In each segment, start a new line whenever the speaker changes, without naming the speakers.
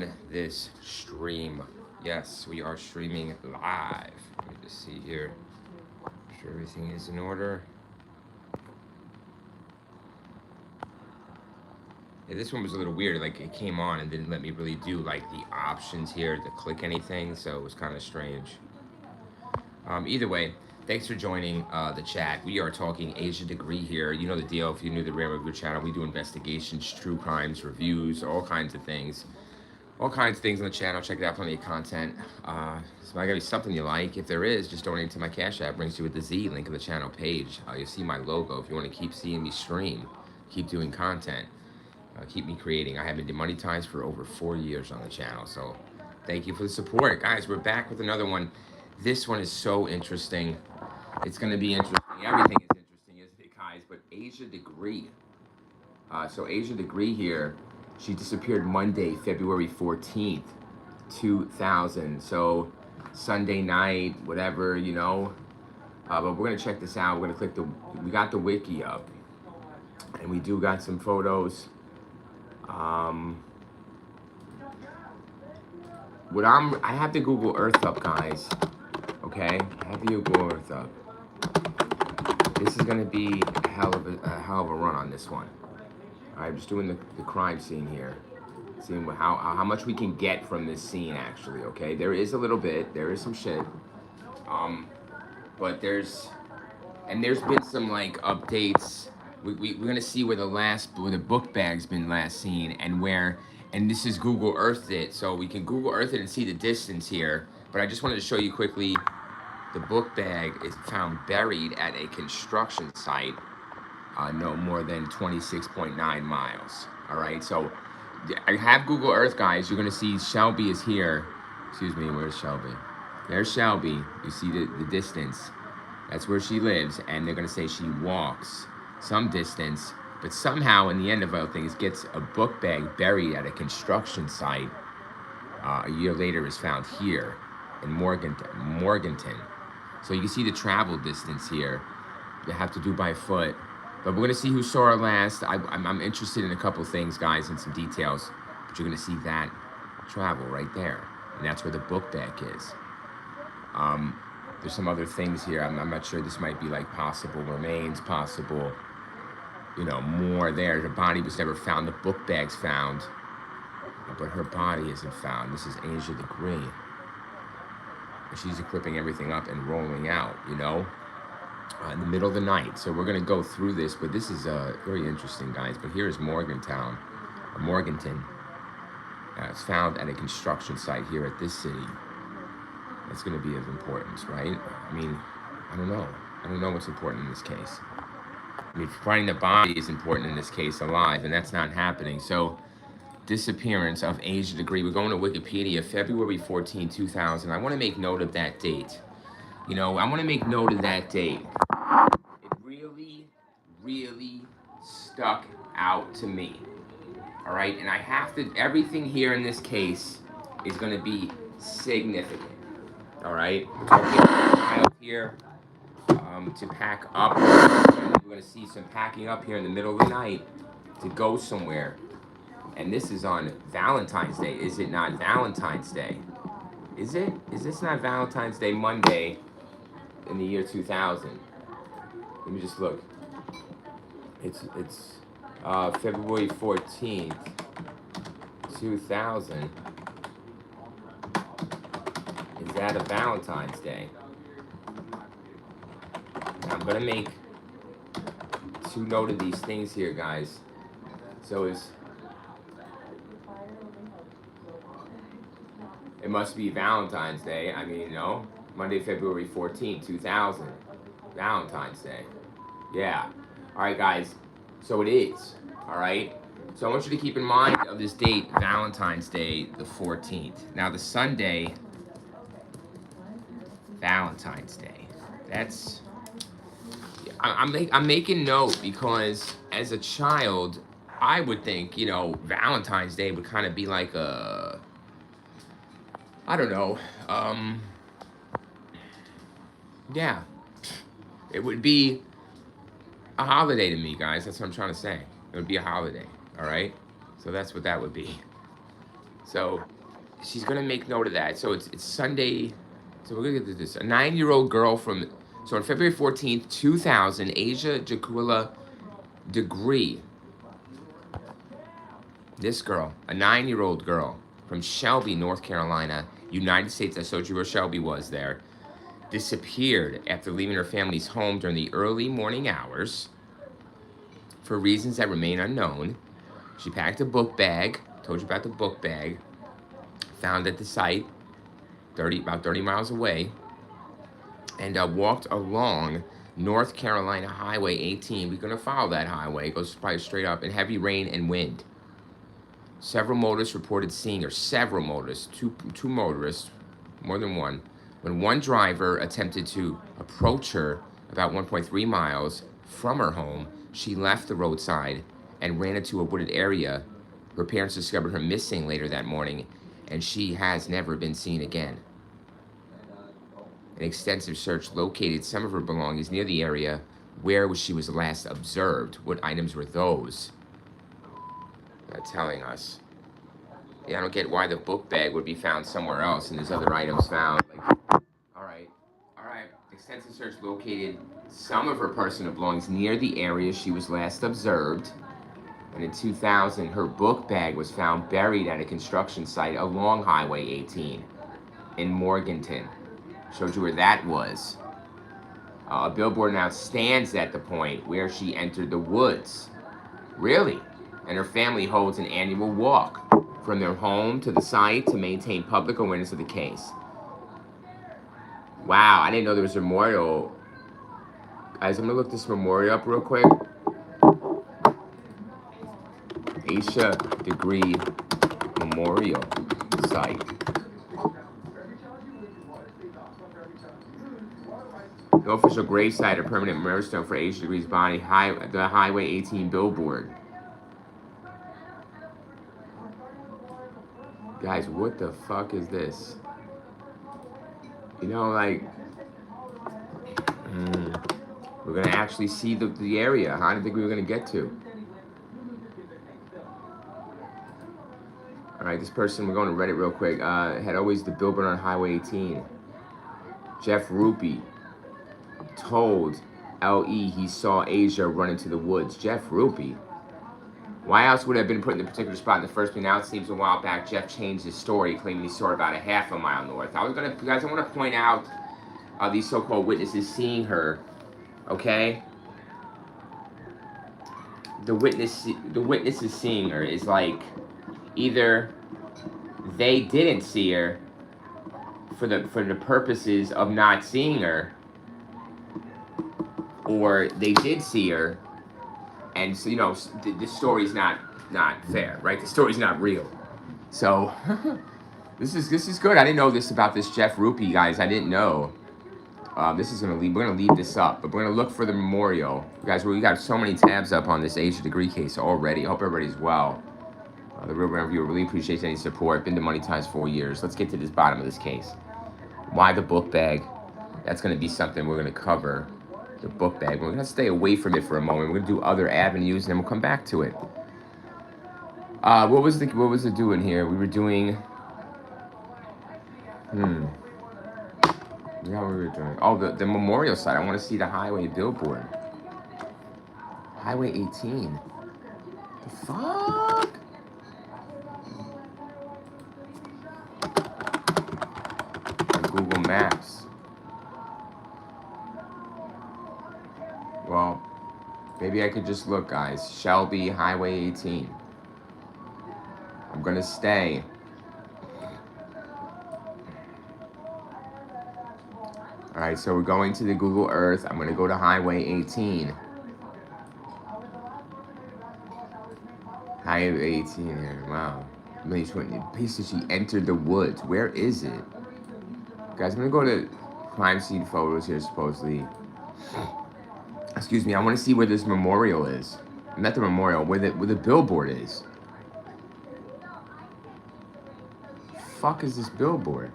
on this stream. Yes, we are streaming live. Let me just see here. Make sure everything is in order. Yeah, this one was a little weird. Like it came on and didn't let me really do like the options here to click anything, so it was kind of strange. Either way, thanks for joining the chat. We are talking Asia Degree here. You know the deal. If you're new to the Rare Review channel, we do investigations, true crimes, reviews, all kinds of things. All kinds of things on the channel. Check it out, plenty of content. So I gotta be something you like. If there is, just donate to my Cash App. Brings you with the Z link in the channel page. You'll see my logo. If you want to keep seeing me stream, keep doing content, keep me creating. I have been demonetized for over 4 years on the channel. So thank you for the support, guys. We're back with another one. This one is so interesting. It's gonna be interesting. Everything is interesting, isn't it, guys? But Asia Degree. So Asia Degree here. She disappeared Monday, February 14th, 2000. So Sunday night, whatever, you know. But we're gonna check this out. We're gonna click we got the wiki up, and we do got some photos. I have to Google Earth up, guys. Okay, I have to Google Earth up. This is gonna be a hell of a run on this one. All right, I'm just doing the crime scene here. Seeing how much we can get from this scene, actually, okay? There is a little bit, there is some shit. But there's been some, like, updates. We're gonna see where the book bag's been last seen and this is Google Earthed it, so we can Google Earth it and see the distance here. But I just wanted to show you quickly, the book bag is found buried at a construction site, no more than 26.9 miles. All right, so I have Google Earth, guys. You're gonna see Shelby is here. Excuse me, where's Shelby? There's Shelby. You see the distance. That's where she lives, and they're gonna say she walks some distance, but somehow in the end of all things gets a book bag buried at a construction site. A year later is found here in Morganton. So you can see the travel distance here. You have to do by foot. But we're gonna see who saw her last. I'm interested in a couple things, guys, and some details. But you're gonna see that travel right there, and that's where the book bag is. There's some other things here. I'm not sure. This might be like possible remains, possible, you know, more there. The body was never found. The book bag's found, but her body isn't found. This is Asia Degree. She's equipping everything up and rolling out, you know. In the middle of the night. So we're going to go through this, but this is very interesting, guys. But here is Morganton. It's found at a construction site here at this city. That's going to be of importance, right? I mean, I don't know. I don't know what's important in this case. I mean, finding the body is important in this case, alive, and that's not happening. So, disappearance of Asia Degree. We're going to Wikipedia, February 14, 2000. I want to make note of that date. You know, I want to make note of that date. It really, really stuck out to me. All right, and I have to, everything here in this case is going to be significant. All right, we're talking child here to pack up. We're going to see some packing up here in the middle of the night to go somewhere. And this is on Valentine's Day. Is it not Valentine's Day? Is it? Is this not Valentine's Day Monday in the year 2000? Let me just look. It's February 14th, 2000. Is that a Valentine's Day? Now I'm gonna make 2 note of these things here, guys. So it must be Valentine's Day. I mean, you know, Monday, February 14th, 2000. Valentine's Day. Yeah. All right, guys. So it is. All right. So I want you to keep in mind of this date, Valentine's Day, the 14th. Now the Sunday, Valentine's Day. That's. I'm making note because as a child, I would think, you know, Valentine's Day would kind of be like a, I don't know, yeah, it would be a holiday to me, guys. That's what I'm trying to say. It would be a holiday, all right? So that's what that would be. So she's gonna make note of that. So it's Sunday. So we're gonna get to this. A 9-year-old girl from so on February 14th, 2000, Asia Jaquila Degree. This girl, a 9-year-old girl from Shelby, North Carolina, United States. I showed you where Shelby was there. Disappeared after leaving her family's home during the early morning hours for reasons that remain unknown. She packed a book bag. Told you about the book bag. Found at the site, about 30 miles away, and walked along North Carolina Highway 18. We're going to follow that highway. It goes probably straight up in heavy rain and wind. Several motorists reported seeing her. Several motorists, two motorists, more than one. When one driver attempted to approach her about 1.3 miles from her home, she left the roadside and ran into a wooded area. Her parents discovered her missing later that morning, and she has never been seen again. An extensive search located some of her belongings near the area where she was last observed. What items were those? Not telling us. Yeah, I don't get why the book bag would be found somewhere else and there's other items found. Like, all right. Extensive search located some of her personal belongings near the area she was last observed. And in 2000, her book bag was found buried at a construction site along Highway 18 in Morganton. Showed you where that was. A billboard now stands at the point where she entered the woods. Really? And her family holds an annual walk from their home to the site to maintain public awareness of the case. Wow, I didn't know there was a memorial. Guys, I'm gonna look this memorial up real quick. Asha Degree Memorial Site. No official gravesite or permanent memorial for Asha Degree's body. The Highway 18 billboard. Guys, what the fuck is this? You know, like, we're gonna actually see the area. I didn't think we were gonna get to. All right, this person, we're going to Reddit real quick. Had always the billboard on Highway 18. Jeff Rupee told LE he saw Asia run into the woods. Jeff Rupee. Why else would it have been put in the particular spot in the first place? Now it seems a while back Jeff changed his story, claiming he saw her about a half a mile north. Guys, I want to point out these so-called witnesses seeing her. Okay, the witnesses seeing her is like either they didn't see her for the purposes of not seeing her, or they did see her. And so, you know, the story's not fair, right? The story's not real. So this is good. I didn't know this about this Jeff Rupee, guys. I didn't know. We're gonna leave this up, but we're gonna look for the memorial, guys. We got so many tabs up on this Asia Degree case already. I hope everybody's well. The Real Brand Reviewer really appreciates any support. Been demonetized 4 years. Let's get to this bottom of this case. Why the book bag? That's gonna be something we're gonna cover. The book bag. We're gonna stay away from it for a moment. We're gonna do other avenues, and then we'll come back to it. What was it doing here? We were doing. Yeah, we were doing. Oh, the memorial site. I want to see the highway billboard. Highway 18. The fuck? Google Maps. Well, maybe I could just look, guys. Shelby, Highway 18. I'm gonna stay. Alright, so we're going to the Google Earth. I'm gonna go to Highway 18. Highway 18 here, wow. Basically, she entered the woods. Where is it? Guys, I'm gonna go to crime scene photos here, supposedly. Excuse me, I want to see where this memorial is. Not the memorial, where the billboard is. Fuck is this billboard?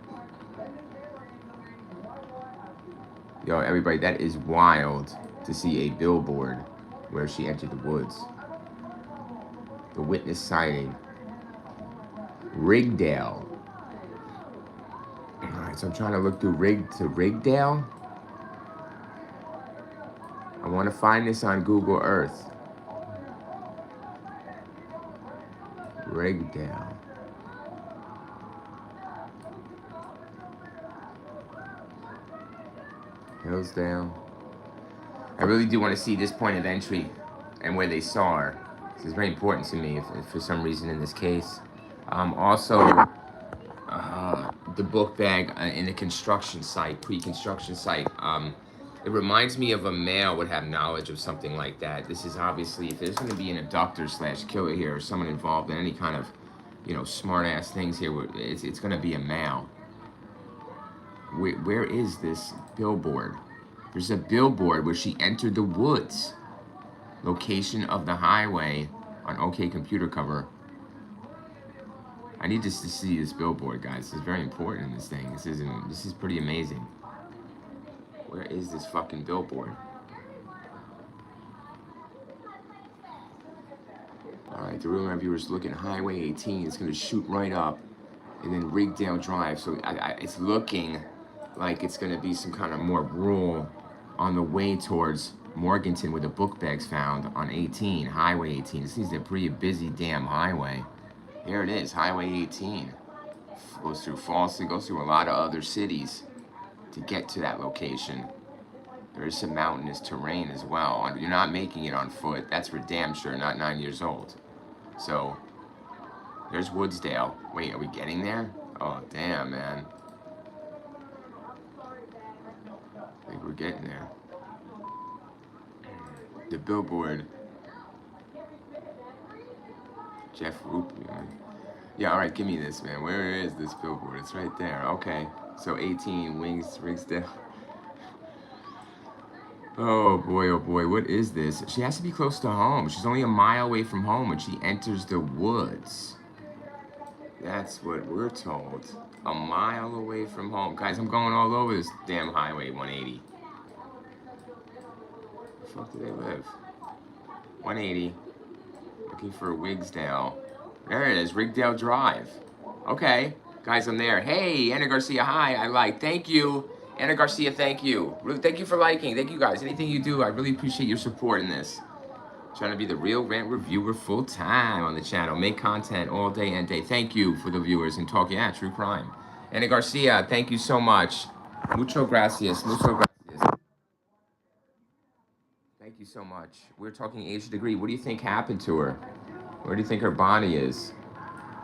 Yo, everybody, that is wild to see a billboard where she entered the woods. The witness sighting. Rigdale. All right, so I'm trying to look through Rigdale. I want to find this on Google Earth. Rigdale. Hillsdale. I really do want to see this point of entry and where they saw her. This is very important to me if for some reason in this case. Also, the book bag in the construction site, pre-construction site. It reminds me of a male would have knowledge of something like that. This is obviously, if there's going to be an abductor / killer here or someone involved in any kind of, smart ass things here, it's going to be a male. Where is this billboard? There's a billboard where she entered the woods. Location of the highway on OK Computer cover. I need just to see this billboard, guys. This is very important in this thing. This is pretty amazing. Where is this fucking billboard? Alright, the real viewers looking Highway 18. It's gonna shoot right up. And then Rigdale Drive. So it's looking like it's gonna be some kind of more rural on the way towards Morganton where the book bag's found on 18, Highway 18. This is a pretty busy damn highway. Here it is, Highway 18. Goes through Falston, goes through a lot of other cities to get to that location. There is some mountainous terrain as well. You're not making it on foot. That's for damn sure, not 9 years old. So, there's Woodsdale. Wait, are we getting there? Oh, damn, man. I think we're getting there. The billboard. Jeff Roop, man. Yeah, all right, give me this, man. Where is this billboard? It's right there. Okay, so 18 Rigsdale. Oh boy, what is this? She has to be close to home. She's only a mile away from home when she enters the woods. That's what we're told. A mile away from home. Guys, I'm going all over this damn highway 180. Where the fuck do they live? 180. Looking for Wigsdale. There it is, Rigdale Drive. Okay, guys, I'm there. Hey, Anna Garcia, hi. Thank you. Anna Garcia, thank you. Really, thank you for liking. Thank you, guys. Anything you do, I really appreciate your support in this. Trying to be the real rant reviewer full time on the channel. Make content all day and day. Thank you for the viewers and talk, true crime. Anna Garcia, thank you so much. Mucho gracias. Mucho gracias. Thank you so much. We're talking Asia Degree. What do you think happened to her? Where do you think her body is?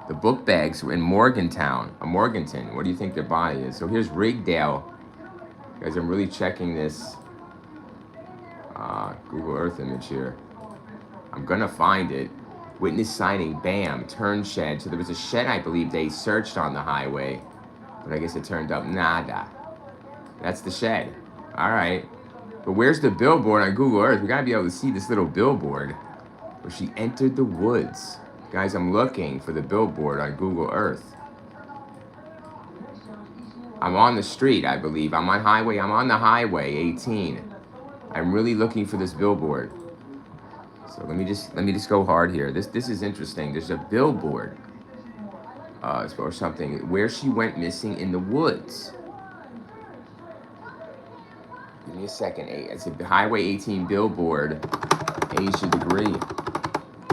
The book bags were in Morganton. Where do you think their body is? So here's Rigdale. Guys, I'm really checking this Google Earth image here. I'm gonna find it. Witness sighting, bam, turn shed. So there was a shed, I believe, they searched on the highway. But I guess it turned up nada. That's the shed. All right. But where's the billboard on Google Earth? We gotta be able to see this little billboard where she entered the woods. Guys, I'm looking for the billboard on Google Earth. I'm on the street, I believe. I'm on the highway 18. I'm really looking for this billboard. So let me just go hard here. This is interesting. There's a billboard or something where she went missing in the woods. Give me a second. It's a Highway 18 billboard, Asia Degree.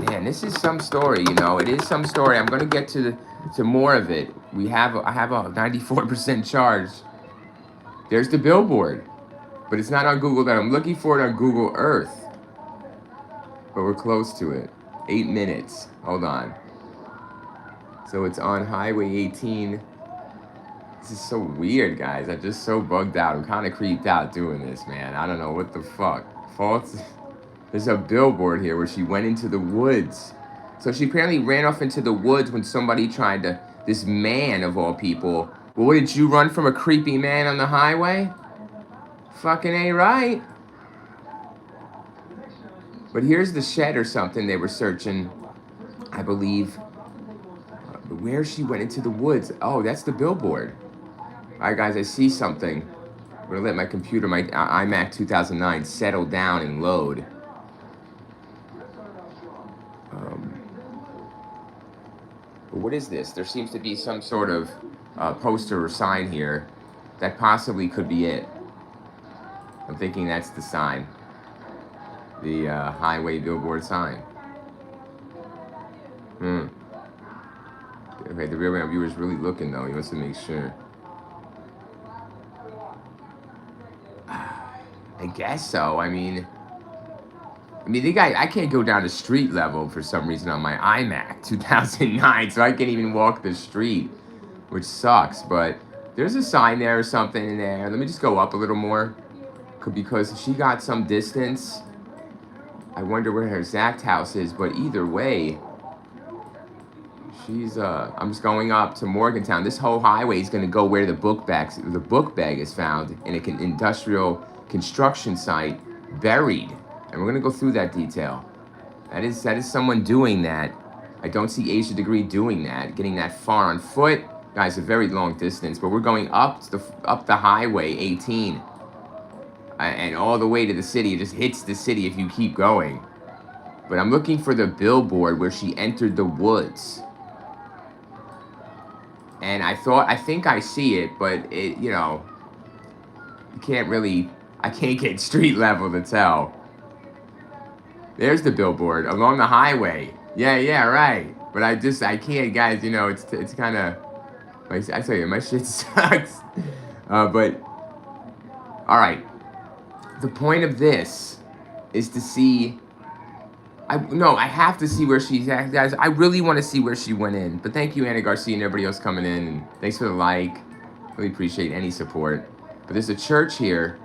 Man, this is some story, It is some story. I'm gonna get to more of it. I have a 94% charge. There's the billboard, but it's not on Google. I'm looking for it on Google Earth, but we're close to it. 8 minutes. Hold on. So it's on Highway 18. This is so weird, guys. I'm just so bugged out. I'm kind of creeped out doing this, man. I don't know what the fuck. There's a billboard here where she went into the woods. So she apparently ran off into the woods when somebody tried to, this man of all people. Well, what, did you run from a creepy man on the highway? Fucking ain't right. But here's the shed or something they were searching, I believe. Where she went into the woods. Oh, that's the billboard. All right, guys, I see something. I'm gonna let my computer, my iMac 2009, settle down and load. But what is this? There seems to be some sort of poster or sign here that possibly could be it. I'm thinking that's the sign. The highway billboard sign. Okay, the real viewer's really looking though. He wants to make sure. I guess so. I mean, I can't go down to street level for some reason on my iMac 2009, so I can't even walk the street, which sucks. But there's a sign there or something in there. Let me just go up a little more, because she got some distance. I wonder where her exact house is, but either way, she's I'm just going up to Morgantown. This whole highway is gonna go where the book bag is found in an industrial construction site, buried. And we're gonna go through that detail. That is someone doing that. I don't see Asia Degree doing that, getting that far on foot. Guys, a very long distance, but we're going up the highway 18. And all the way to the city. It just hits the city if you keep going. But I'm looking for the billboard where she entered the woods. And I think I see it, but it, you know, I can't get street level to tell. There's the billboard along the highway. Yeah, right. But I can't, guys, you know, it's kind of, I tell you, my shit sucks. But, all right. The point of this is to see, I have to see where she's at, guys. I really want to see where she went in. But thank you, Anna Garcia, and everybody else coming in. And thanks for the like. Really appreciate any support. But there's a church here.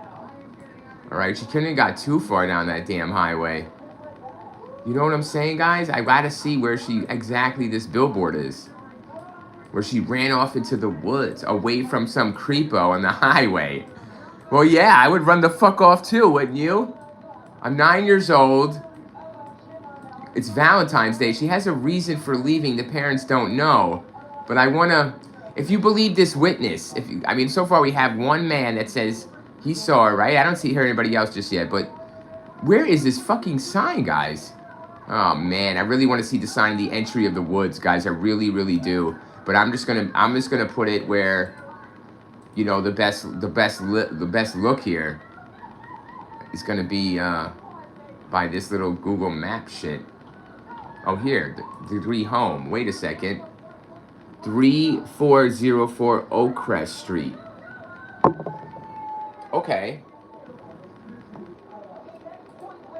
All right, she couldn't have got too far down that damn highway. You know what I'm saying, guys? I gotta see where exactly this billboard is. Where she ran off into the woods, away from some creepo on the highway. Well, yeah, I would run the fuck off too, wouldn't you? I'm 9 years old. It's Valentine's Day. She has a reason for leaving. The parents don't know. But I wanna, if you believe this witness, so far we have one man that says he saw her, right? I don't see anybody else just yet, but where is this fucking sign, guys? Oh man, I really want to see the sign, the entry of the woods, guys. I really, really do. But I'm just gonna put it where, you know, the best look here is gonna be by this little Google Map shit. Oh, here, degree home. Wait a second. 3404 Oakcrest Street. Okay.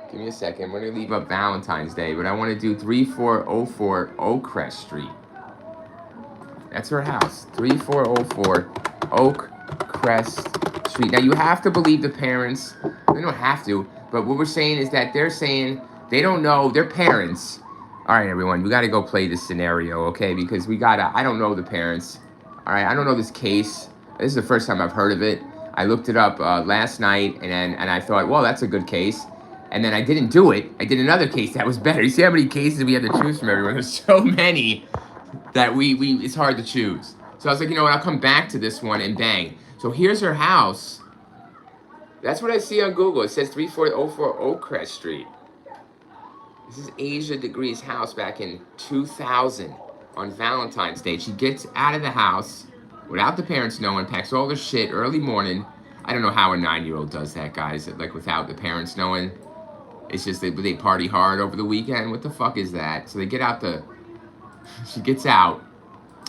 Give me a second. We're going to leave up Valentine's Day, but I want to do 3404 Oakcrest Street. That's her house. 3404 Oakcrest Street. Now, you have to believe the parents. They don't have to, but what we're saying is that they're saying they don't know their parents. All right, everyone, we got to go play this scenario, okay? Because I don't know the parents. All right, I don't know this case. This is the first time I've heard of it. I looked it up last night, and I thought, well, that's a good case. And then I didn't do it. I did another case that was better. You see how many cases we have to choose from, everyone? There's so many that it's hard to choose. So I was like, you know what? I'll come back to this one and bang. So here's her house. That's what I see on Google. It says 3404 Oakcrest Street. This is Asia Degree's house back in 2000 on Valentine's Day. She gets out of the house without the parents knowing, packs all their shit early morning. I don't know how a 9-year-old does that, guys, like without the parents knowing. It's just they party hard over the weekend. What the fuck is that? So they get out she gets out.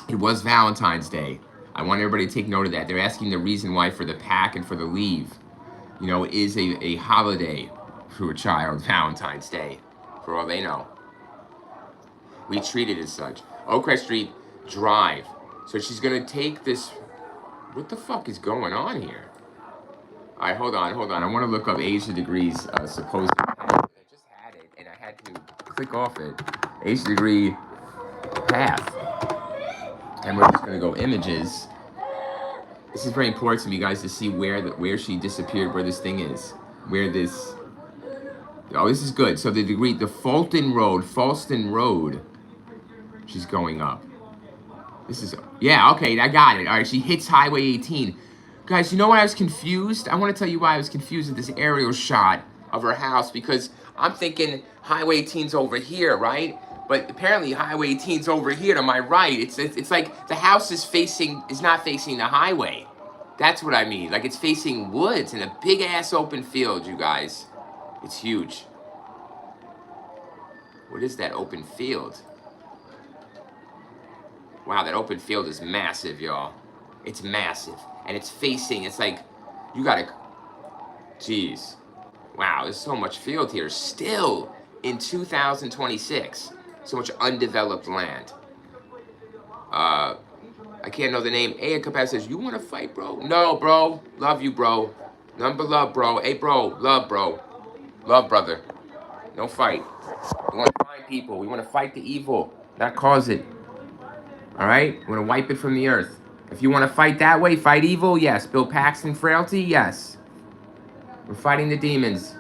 It was Valentine's Day. I want everybody to take note of that. They're asking the reason why for the pack and for the leave. You know, it is a holiday for a child, Valentine's Day, for all they know. We treat it as such. Oakcrest Street Drive. So she's going to take this. What the fuck is going on here? All right, hold on. I want to look up Asia Degree's supposed path. I just had it, and I had to click off it. Asia Degree path. And we're just going to go images. This is very important to me, guys, to see where she disappeared, where this thing is. Where this... Oh, this is good. So the Falston Road, she's going up. This is... Yeah, okay, I got it. All right, she hits Highway 18. Guys, you know why I was confused? I want to tell you why I was confused with this aerial shot of her house, because I'm thinking Highway 18's over here, right? But apparently Highway 18's over here to my right. It's like the house is not facing the highway. That's what I mean. Like it's facing woods and a big ass open field, you guys. It's huge. What is that open field? Wow, that open field is massive, y'all. It's massive. And it's facing, it's like, you gotta, jeez. Wow, there's so much field here. Still in 2026. So much undeveloped land. I can't know the name. Aya Capaz says, you wanna fight, bro? No, bro. Love you, bro. Number love, bro. Hey, bro. Love, bro. Love, brother. No fight. We wanna find people. We wanna fight the evil, not cause it. All right? We want to wipe it from the earth. If you want to fight that way, fight evil, yes. Bill Paxton frailty, yes. We're fighting the demons.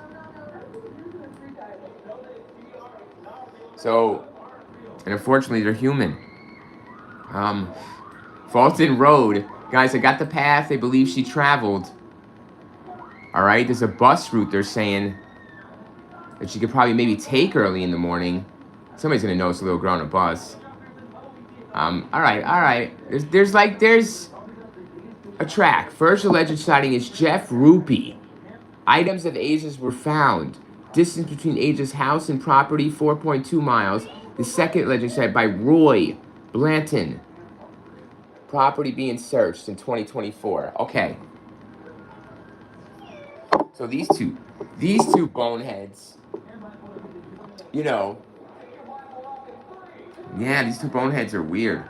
So, and unfortunately, they're human. Fulton Road. Guys, I got the path they believe she traveled. All right? There's a bus route they're saying that she could probably maybe take early in the morning. Somebody's going to notice a little girl on a bus. All right. There's a track. First alleged sighting is Jeff Rupee. Items of Asia's were found. Distance between Asia's house and property, 4.2 miles. The second alleged sighting by Roy Blanton. Property being searched in 2024. Okay. So these two boneheads, you know, yeah, these two boneheads are weird.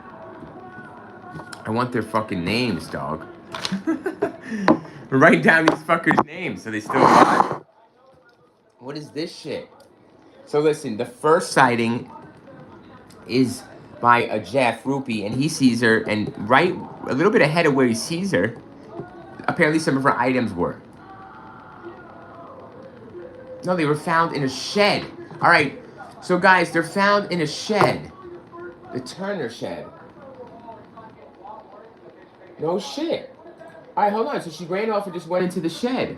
I want their fucking names, dog. Write down these fuckers' names so they still alive. What is this shit? So listen, the first sighting is by a Jeff Rupee, and he sees her, and right a little bit ahead of where he sees her, apparently some of her items were. No, they were found in a shed. All right, so guys, they're found in a shed. The Turner shed. No shit. All right, hold on. So she ran off and just went into the shed.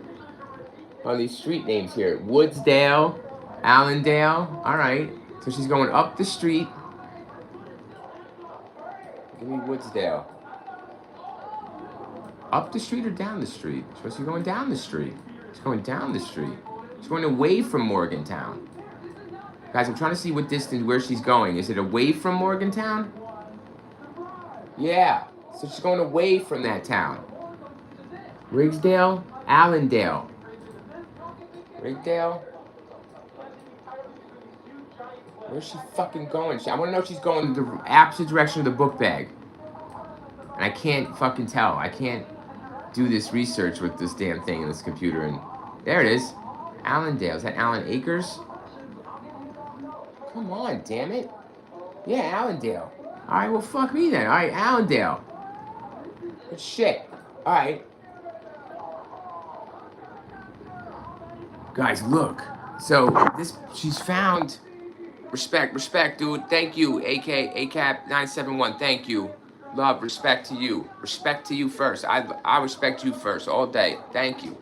On these street names here. Woodsdale, Allendale. All right. So she's going up the street. Give me Woodsdale. Up the street or down the street? She's going down the street. She's going down the street. She's going away from Morgantown. Guys, I'm trying to see what distance, where she's going. Is it away from Morgantown? Yeah. So she's going away from that town. Rigsdale, Allendale. Rigdale? Where's she fucking going? I want to know if she's going the opposite direction of the book bag. And I can't fucking tell. I can't do this research with this damn thing in this computer. And there it is. Allendale. Is that Allen Acres? Come on, damn it. Yeah, Allendale. All right, well, fuck me then. All right, Allendale. Good shit. All right. Guys, look. So she's found. Respect, dude. Thank you, ACAP 971. Thank you. Love, respect to you. Respect to you first. I respect you first all day. Thank you.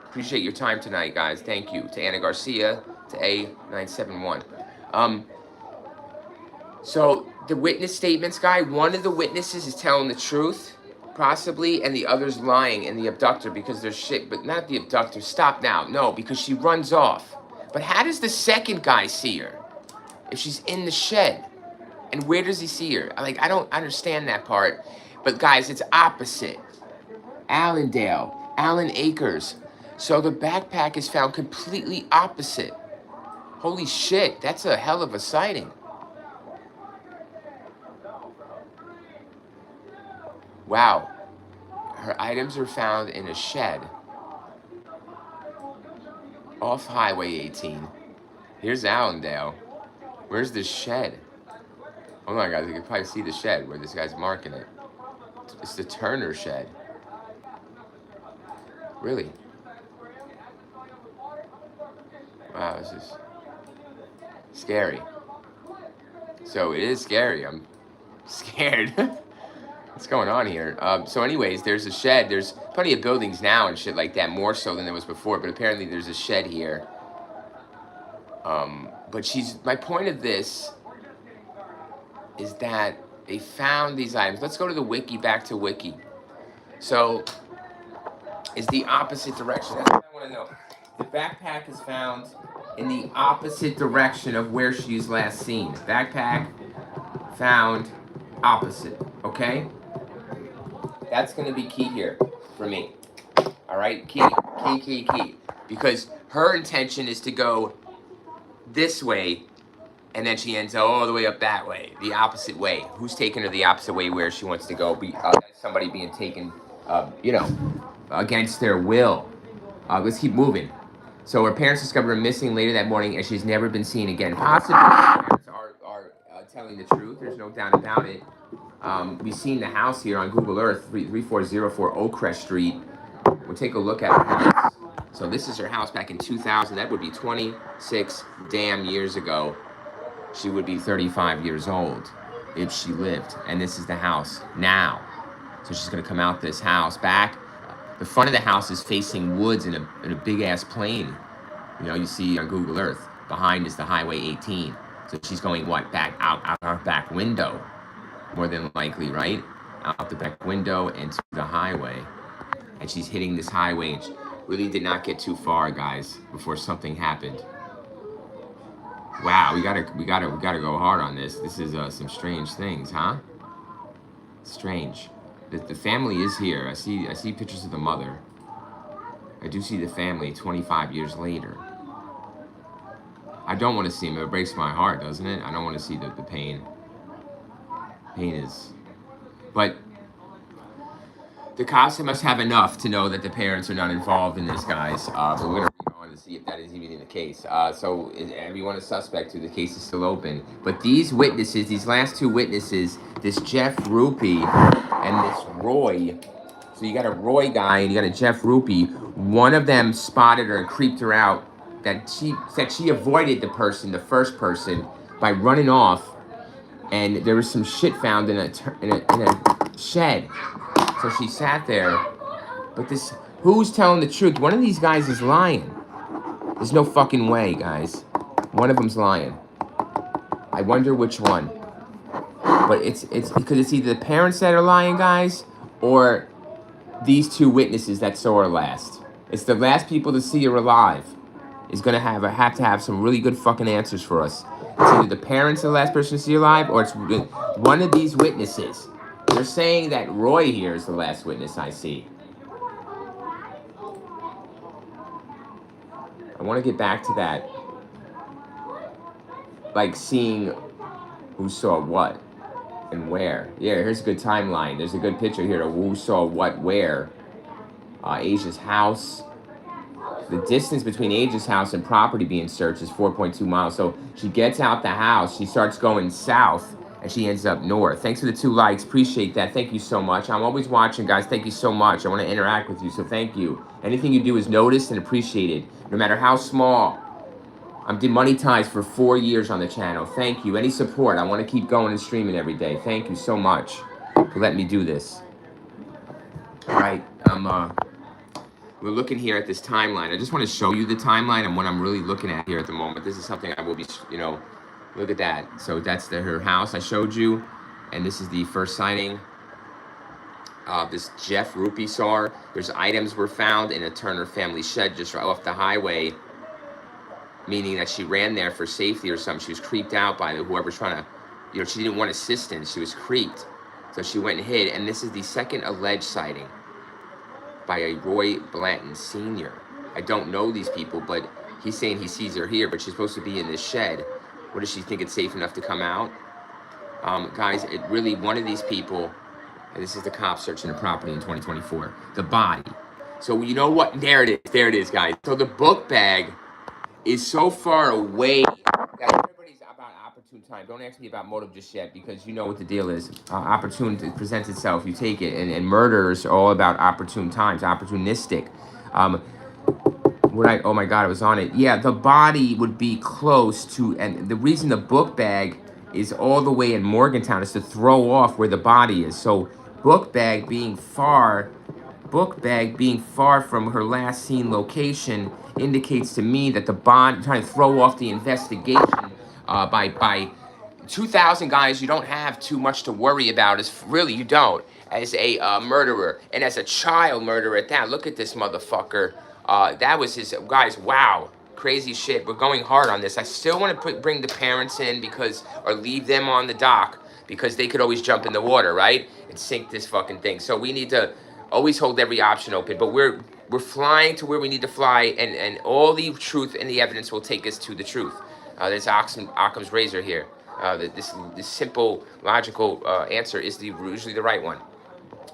Appreciate your time tonight, guys. Thank you to Anna Garcia, to A971. So the witness statements, guy. One of the witnesses is telling the truth, possibly, and the other's lying, and the abductor, because there's shit. But not the abductor. Stop now. No, because she runs off. But how does the second guy see her? If she's in the shed, and where does he see her? I don't understand that part. But guys, it's opposite. Allendale, Allen Acres. So the backpack is found completely opposite. Holy shit, that's a hell of a sighting. Wow. Her items were found in a shed off Highway 18. Here's Allendale. Where's the shed? Hold on, guys. You can probably see the shed where this guy's marking it. It's the Turner shed. Really? Wow, this is scary. So it is scary. I'm scared. What's going on here? So anyways, there's a shed. There's plenty of buildings now and shit like that, more so than there was before. But apparently there's a shed here. But my point of this is that they found these items. Let's go to the wiki, back to wiki. So, is the opposite direction. That's what I want to know. The backpack is found in the opposite direction of where she's last seen. Backpack found opposite. Okay? That's going to be key here for me. All right? Key. Because her intention is to go this way, and then she ends all the way up that way, the opposite way. Who's taking her the opposite way where she wants to go? Somebody being taken, against their will. Let's keep moving. So her parents discovered her missing later that morning, and she's never been seen again. Possibly her parents are telling the truth. There's no doubt about it. We've seen the house here on Google Earth, 3404 Oakcrest Street. We'll take a look at her house. So this is her house back in 2000. That would be 26 damn years ago. She would be 35 years old if she lived. And this is the house now. So she's going to come out this house back. The front of the house is facing woods in a big ass plain. You know, you see on Google Earth. Behind is the Highway 18. So she's going what? Back out her back window. More than likely, right? Out the back window and to the highway. And she's hitting this highway, and she really did not get too far, guys, before something happened. Wow, we gotta go hard on this. This is some strange things, huh? Strange. The family is here. I see pictures of the mother. I do see the family 25 years later. I don't want to see them. It breaks my heart, doesn't it? I don't want to see the pain. Pain is... But the cops must have enough to know that the parents are not involved in this, guys. But we're going to read on to see if that is even the case. So everyone is suspect to. The case is still open. But these witnesses, these last two witnesses, this Jeff Rupee and this Roy. So you got a Roy guy and you got a Jeff Rupee. One of them spotted her and creeped her out. That she avoided the first person, by running off. And there was some shit found in a shed. So she sat there. But who's telling the truth? One of these guys is lying. There's no fucking way, guys. One of them's lying. I wonder which one. But it's because it's either the parents that are lying, guys, or these two witnesses that saw her last. It's the last people to see her alive is gonna have to have some really good fucking answers for us. It's either the parents are the last person to see her alive, or it's one of these witnesses. They're saying that Roy here is the last witness I see. I want to get back to that. Like seeing who saw what and where. Yeah, here's a good timeline. There's a good picture here of who saw what where. Asia's house. The distance between Asia's house and property being searched is 4.2 miles. So she gets out the house. She starts going south. And she ends up north. Thanks for the 2 likes. Appreciate that. Thank you so much. I'm always watching, guys. Thank you so much. I want to interact with you, so thank you. Anything you do is noticed and appreciated, no matter how small. I'm demonetized for 4 years on the channel. Thank you. Any support. I want to keep going and streaming every day. Thank you so much for letting me do this. All right. We're looking here at this timeline. I just want to show you the timeline and what I'm really looking at here at the moment. This is something I will be, look at that. So that's her house I showed you. And this is the first sighting. This Jeff Rupee saw her. There's items were found in a Turner family shed just right off the highway. Meaning that she ran there for safety or something. She was creeped out by whoever's trying to, she didn't want assistance. She was creeped. So she went and hid. And this is the second alleged sighting by a Roy Blanton Sr. I don't know these people, but he's saying he sees her here, but she's supposed to be in this shed. What does she think it's safe enough to come out? Guys, it really, one of these people, and this is the cops searching the property in 2024, the body. So you know what? There it is, guys. So the book bag is so far away that everybody's about opportune time. Don't ask me about motive just yet, because you know what the deal is. Opportunity presents itself, you take it, and murders are all about opportune times, opportunistic. Oh my God, I was on it. Yeah, the body would be close to, and the reason the book bag is all the way in Morgantown is to throw off where the body is. So book bag being far from her last seen location indicates to me that the body trying to throw off the investigation by 2,000 guys, you don't have too much to worry about. As really, you don't. As a murderer and as a child murderer at that. Look at this motherfucker. That was his guys. Wow, crazy shit. We're going hard on this. I still want to bring the parents in because or leave them on the dock because they could always jump in the water, right, and sink this fucking thing. So we need to always hold every option open. But we're flying to where we need to fly, and all the truth and the evidence will take us to the truth. There's Occam's razor here. This simple, logical answer is usually the right one.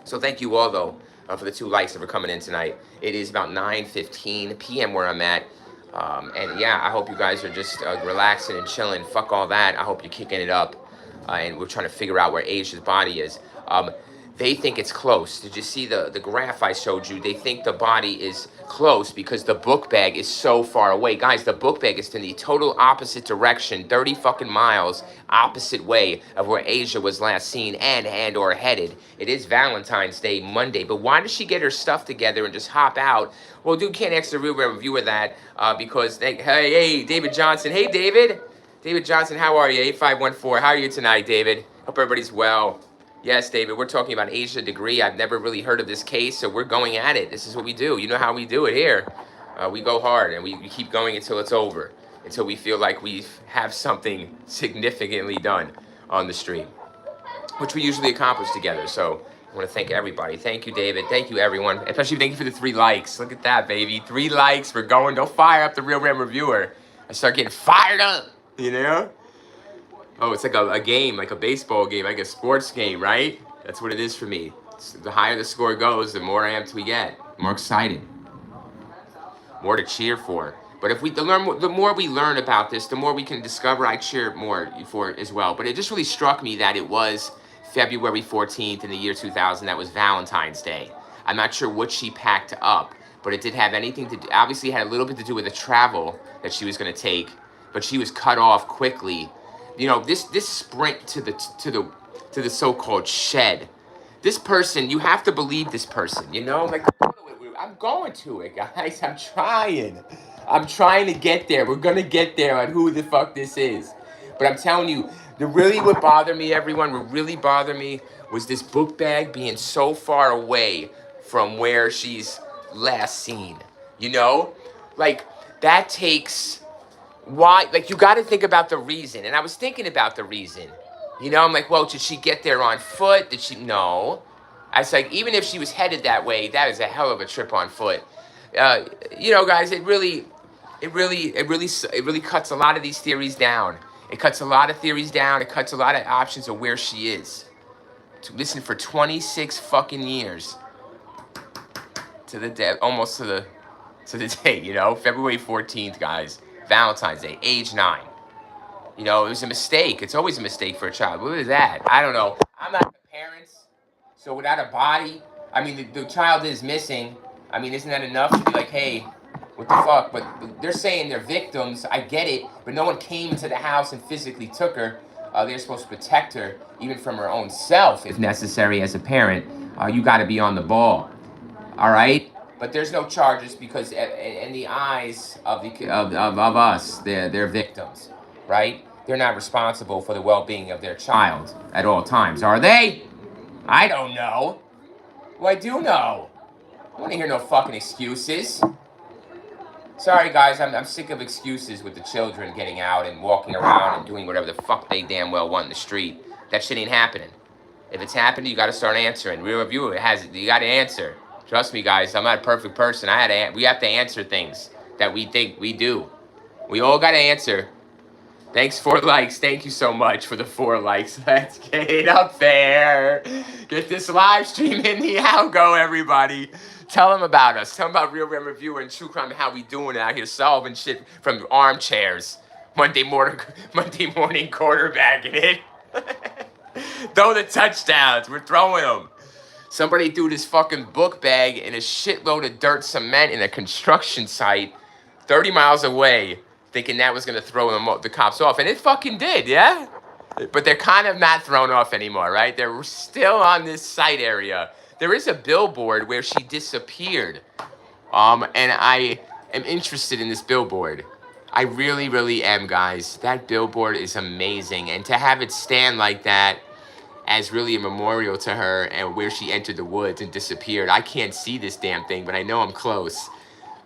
So thank you all, though, for the 2 likes that are coming in tonight. It is about 9:15 p.m. where I'm at. And yeah, I hope you guys are just relaxing and chilling. Fuck all that. I hope you're kicking it up. And we're trying to figure out where Asia's body is. They think it's close. Did you see the graph I showed you? They think the body is close because the book bag is so far away. Guys, the book bag is in the total opposite direction, 30 fucking miles opposite way of where Asia was last seen and or headed. It is Valentine's Day Monday, but why does she get her stuff together and just hop out? Well, dude can't ask the real review of that because, hey, David Johnson. Hey, David. David Johnson, how are you? 8514. How are you tonight, David? Hope everybody's well. Yes, David, we're talking about Asia Degree. I've never really heard of this case, so we're going at it. This is what we do. You know how we do it here. We go hard, and we keep going until it's over, until we feel like we have something significantly done on the stream, which we usually accomplish together. So I want to thank everybody. Thank you, David. Thank you, everyone. Especially thank you for the 3 likes. Look at that, baby. 3 likes. We're going. Don't fire up the Real Ram Reviewer. I start getting fired up, you know? Oh, it's like a game, like a baseball game, like a sports game, right? That's what it is for me. The higher the score goes, the more amped we get, more excited, more to cheer for. But if the more we learn about this, the more we can discover. I cheer more for it as well. But it just really struck me that it was February 14th in the year 2000. That was Valentine's Day. I'm not sure what she packed up, but it did have anything to do. Obviously, it had a little bit to do with the travel that she was going to take, but she was cut off quickly. You know, this sprint to the so-called shed. This person, you have to believe this person. You know, like I'm going to it, guys. I'm trying to get there. We're gonna get there on who the fuck this is. But I'm telling you, what bothered me, everyone, what really bothered me was this book bag being so far away from where she's last seen. You know, like that takes. Why? Like, you got to think about the reason. And I was thinking about the reason. You know, I'm like, well, did she get there on foot? Did she? No. I was like, even if she was headed that way, that is a hell of a trip on foot. You know, guys, it really cuts a lot of these theories down. It cuts a lot of theories down. It cuts a lot of options of where she is. Listen, for 26 fucking years to the day, almost to the day, you know, February 14th, guys. Valentine's Day, age 9. You know, it was a mistake. It's always a mistake for a child. What is that? I don't know. I'm not the parents, so without a body, I mean, the child is missing. I mean, isn't that enough to be like, hey, what the fuck? But they're saying they're victims. I get it, but no one came into the house and physically took her. They're supposed to protect her, even from her own self, if necessary, as a parent. You got to be on the ball. All right? But there's no charges because in the eyes of us, they're victims, right? They're not responsible for the well-being of their child at all times, are they? I don't know. Well, I do know. I don't want to hear no fucking excuses. Sorry, guys, I'm sick of excuses with the children getting out and walking around and doing whatever the fuck they damn well want in the street. That shit ain't happening. If it's happening, you got to start answering. Real review, you got to answer. Trust me, guys, I'm not a perfect person. We have to answer things that we think we do. We all got to answer. Thanks, 4 likes. Thank you so much for the 4 likes. Let's get it up there. Get this live stream in the algo, everybody. Tell them about us. Tell them about Real Ram Reviewer and True Crime and how we doing out here solving shit from armchairs. Monday morning quarterbacking it. Throw the touchdowns. We're throwing them. Somebody threw this fucking book bag in a shitload of dirt cement in a construction site 30 miles away, thinking that was going to throw the cops off. And it fucking did, yeah? But they're kind of not thrown off anymore, right? They're still on this site area. There is a billboard where she disappeared. And I am interested in this billboard. I really, really am, guys. That billboard is amazing. And to have it stand like that as really a memorial to her and where she entered the woods and disappeared. I can't see this damn thing, but I know I'm close.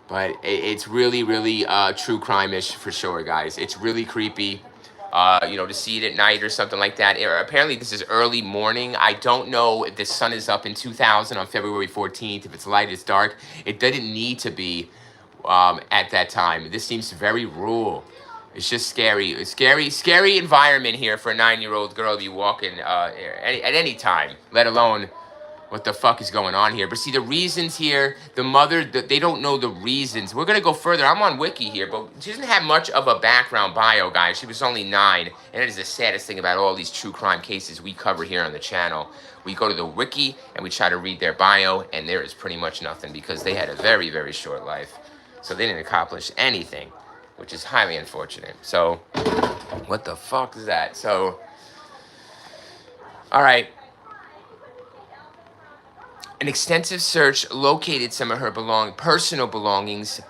But it's really, really true crime-ish for sure, guys. It's really creepy. You know, to see it at night or something like that. Apparently, this is early morning. I don't know if the sun is up in 2000 on February 14th. If it's light, it's dark. It didn't need to be at that time. This seems very rural. It's just scary. It's scary environment here for a 9-year-old girl to be walking at any time, let alone what the fuck is going on here. But see, the reasons here, the mother, they don't know the reasons. We're going to go further. I'm on Wiki here, but she doesn't have much of a background bio, guys. She was only 9, and it is the saddest thing about all these true crime cases we cover here on the channel. We go to the Wiki, and we try to read their bio, and there is pretty much nothing because they had a very, very short life. So they didn't accomplish anything, which is highly unfortunate. So, what the fuck is that? So, all right. An extensive search located some of her personal belongings.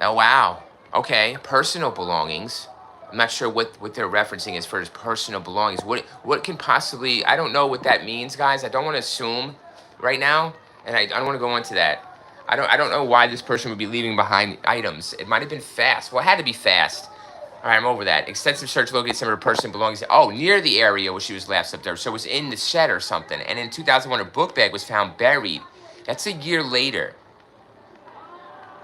Oh, wow. Okay, personal belongings. I'm not sure what they're referencing as far as personal belongings. What can possibly... I don't know what that means, guys. I don't want to assume right now, and I don't want to go into that. I don't know why this person would be leaving behind items. It might have been fast. Well, it had to be fast. All right, I'm over that. Extensive search located some of her personal belongings. Oh, near the area where she was last observed. So it was in the shed or something. And in 2001, her book bag was found buried. That's a year later.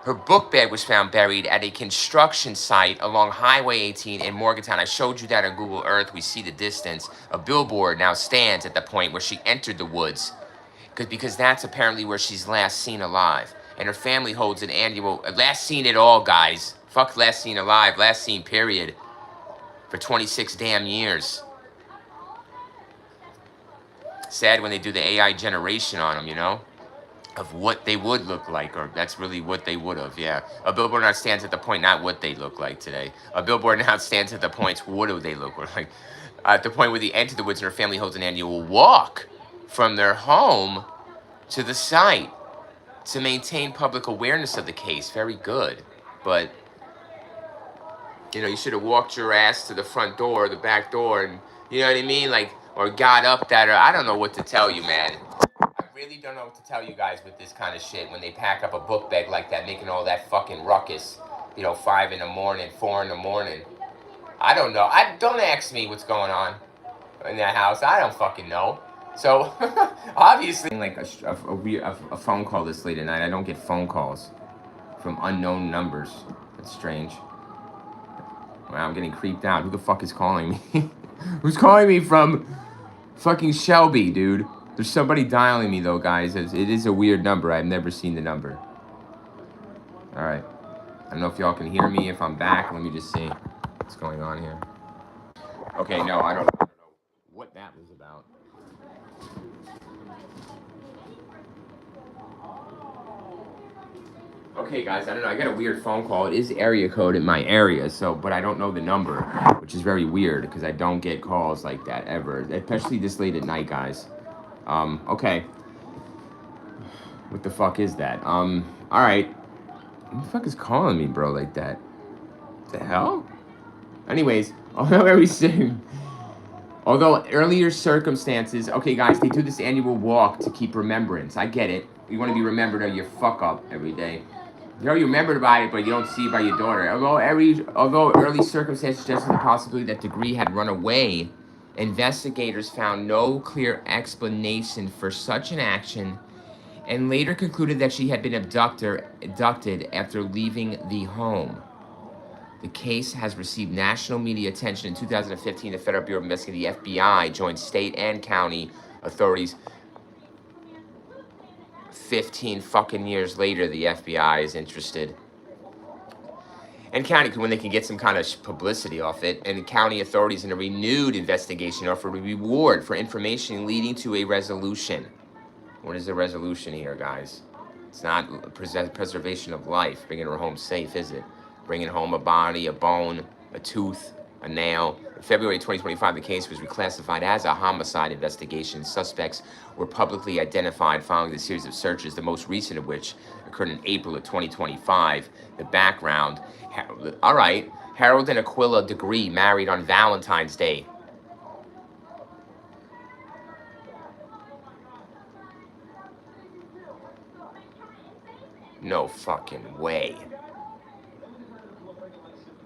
Her book bag was found buried at a construction site along Highway 18 in Morgantown. I showed you that on Google Earth. We see the distance. A billboard now stands at the point where she entered the woods. Because that's apparently where she's last seen alive. And her family holds an annual... last seen at all, guys. Fuck last seen alive. Last seen, period. For 26 damn years. Sad when they do the AI generation on them, you know? Of what they would look like. Or that's really what they would have, yeah. A billboard now stands at the point, not what they look like today. A billboard now stands at the point, what do they look like? At the point where they enter the woods and her family holds an annual walk from their home to the site to maintain public awareness of the case. Very good. But, you know, you should have walked your ass to the front door, the back door, and, you know what I mean? Like, or got up that, or I don't know what to tell you, man. I really don't know what to tell you guys with this kind of shit when they pack up a book bag like that, making all that fucking ruckus, you know, 5 in the morning, 4 in the morning. I don't know. Don't ask me what's going on in that house. I don't fucking know. So, obviously, like a phone call this late at night. I don't get phone calls from unknown numbers. That's strange. Wow, I'm getting creeped out. Who the fuck is calling me? Who's calling me from fucking Shelby, dude? There's somebody dialing me, though, guys. It is a weird number. I've never seen the number. All right. I don't know if y'all can hear me, if I'm back. Let me just see what's going on here. Okay, no, I don't know what that was about. Okay, guys, I don't know. I got a weird phone call. It is area code in my area, so, but I don't know the number, which is very weird because I don't get calls like that ever, especially this late at night, guys. Okay. What the fuck is that? All right. Who the fuck is calling me, bro, like that? What the hell? Anyways, although earlier circumstances, okay, guys, they do this annual walk to keep remembrance. I get it. You want to be remembered of your fuck up every day. You know, you remembered by it, but you don't see it by your daughter. Although early circumstances suggested the possibility that Degree had run away, investigators found no clear explanation for such an action and later concluded that she had been abducted after leaving the home. The case has received national media attention. In 2015, the Federal Bureau of Investigation, the FBI, joined state and county authorities. 15 fucking years later, the FBI is interested. And county, when they can get some kind of publicity off it, and county authorities in a renewed investigation offer a reward for information leading to a resolution. What is the resolution here, guys? It's not preservation of life, bringing her home safe, is it? Bringing home a body, a bone, a tooth, a nail. February 2025, the case was reclassified as a homicide investigation. Suspects were publicly identified following the series of searches, the most recent of which occurred in April of 2025. The background, all right, Harold and Aquila Degree married on Valentine's Day. No fucking way.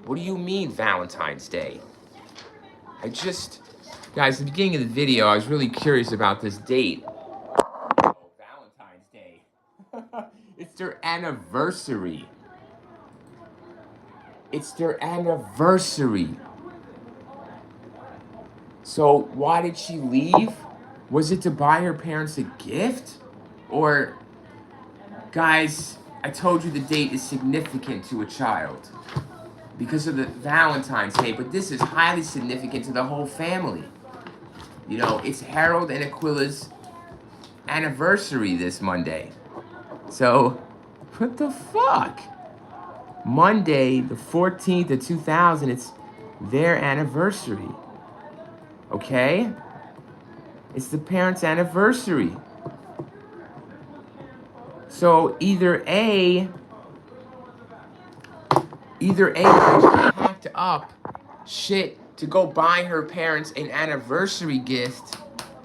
What do you mean Valentine's Day? Guys, at the beginning of the video, I was really curious about this date. Oh, Valentine's Day. It's their anniversary. It's their anniversary. So why did she leave? Was it to buy her parents a gift? Or, guys, I told you the date is significant to a child because of the Valentine's Day, but this is highly significant to the whole family. You know, it's Harold and Aquila's anniversary this Monday. So, what the fuck? Monday, the 14th of 2000, it's their anniversary. Okay? It's the parents' anniversary. So either A she packed up shit to go buy her parents an anniversary gift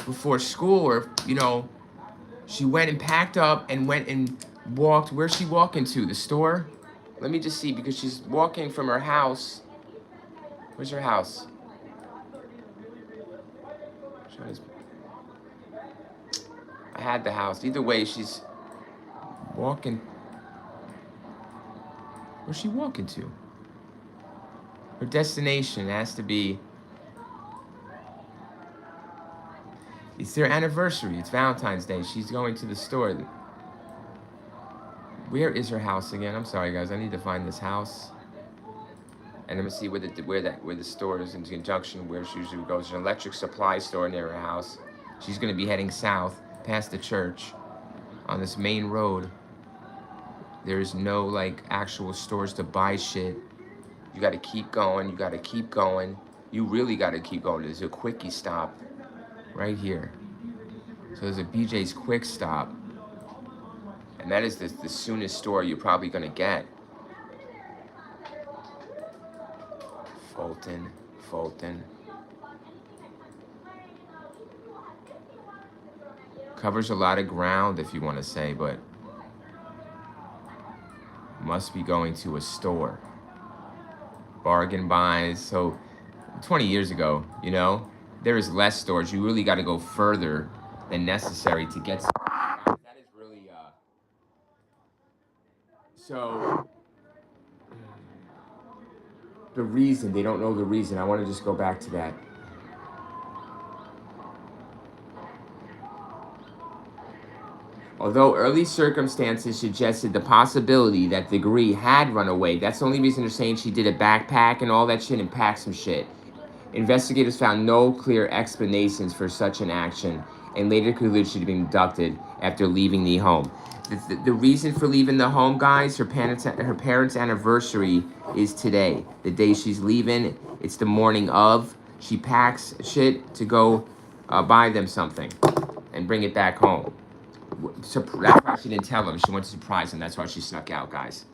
before school, or, you know, she went and packed up and went and walked. Where's she walking to? The store? Let me just see, because she's walking from her house. Where's her house? I had the house. Either way, she's walking. Where's she walking to? Her destination has to be... It's their anniversary. It's Valentine's Day. She's going to the store. Where is her house again? I'm sorry, guys. I need to find this house. And I'm gonna see where the store is in conjunction where she usually goes. There's an electric supply store near her house. She's gonna be heading south past the church on this main road. There's no like actual stores to buy shit. You gotta keep going. You gotta keep going. You really gotta keep going. There's a quickie stop right here. So there's a BJ's Quick Stop. And that is the soonest store you're probably gonna get. Fulton. Covers a lot of ground, if you want to say, but must be going to a store. Bargain buys. So 20 years ago, you know, there is less stores. You really got to go further than necessary to get some. That is really so the reason, they don't know the reason. I want to just go back to that. Although early circumstances suggested the possibility that Degree had run away, that's the only reason they're saying she did a backpack and all that shit and packed some shit. Investigators found no clear explanations for such an action and later concluded she'd been abducted after leaving the home. The reason for leaving the home, guys, her parents' anniversary is today. The day she's leaving, it's the morning of. She packs shit to go buy them something and bring it back home. So that's why she didn't tell them. She wanted to surprise them. That's why she snuck out, guys.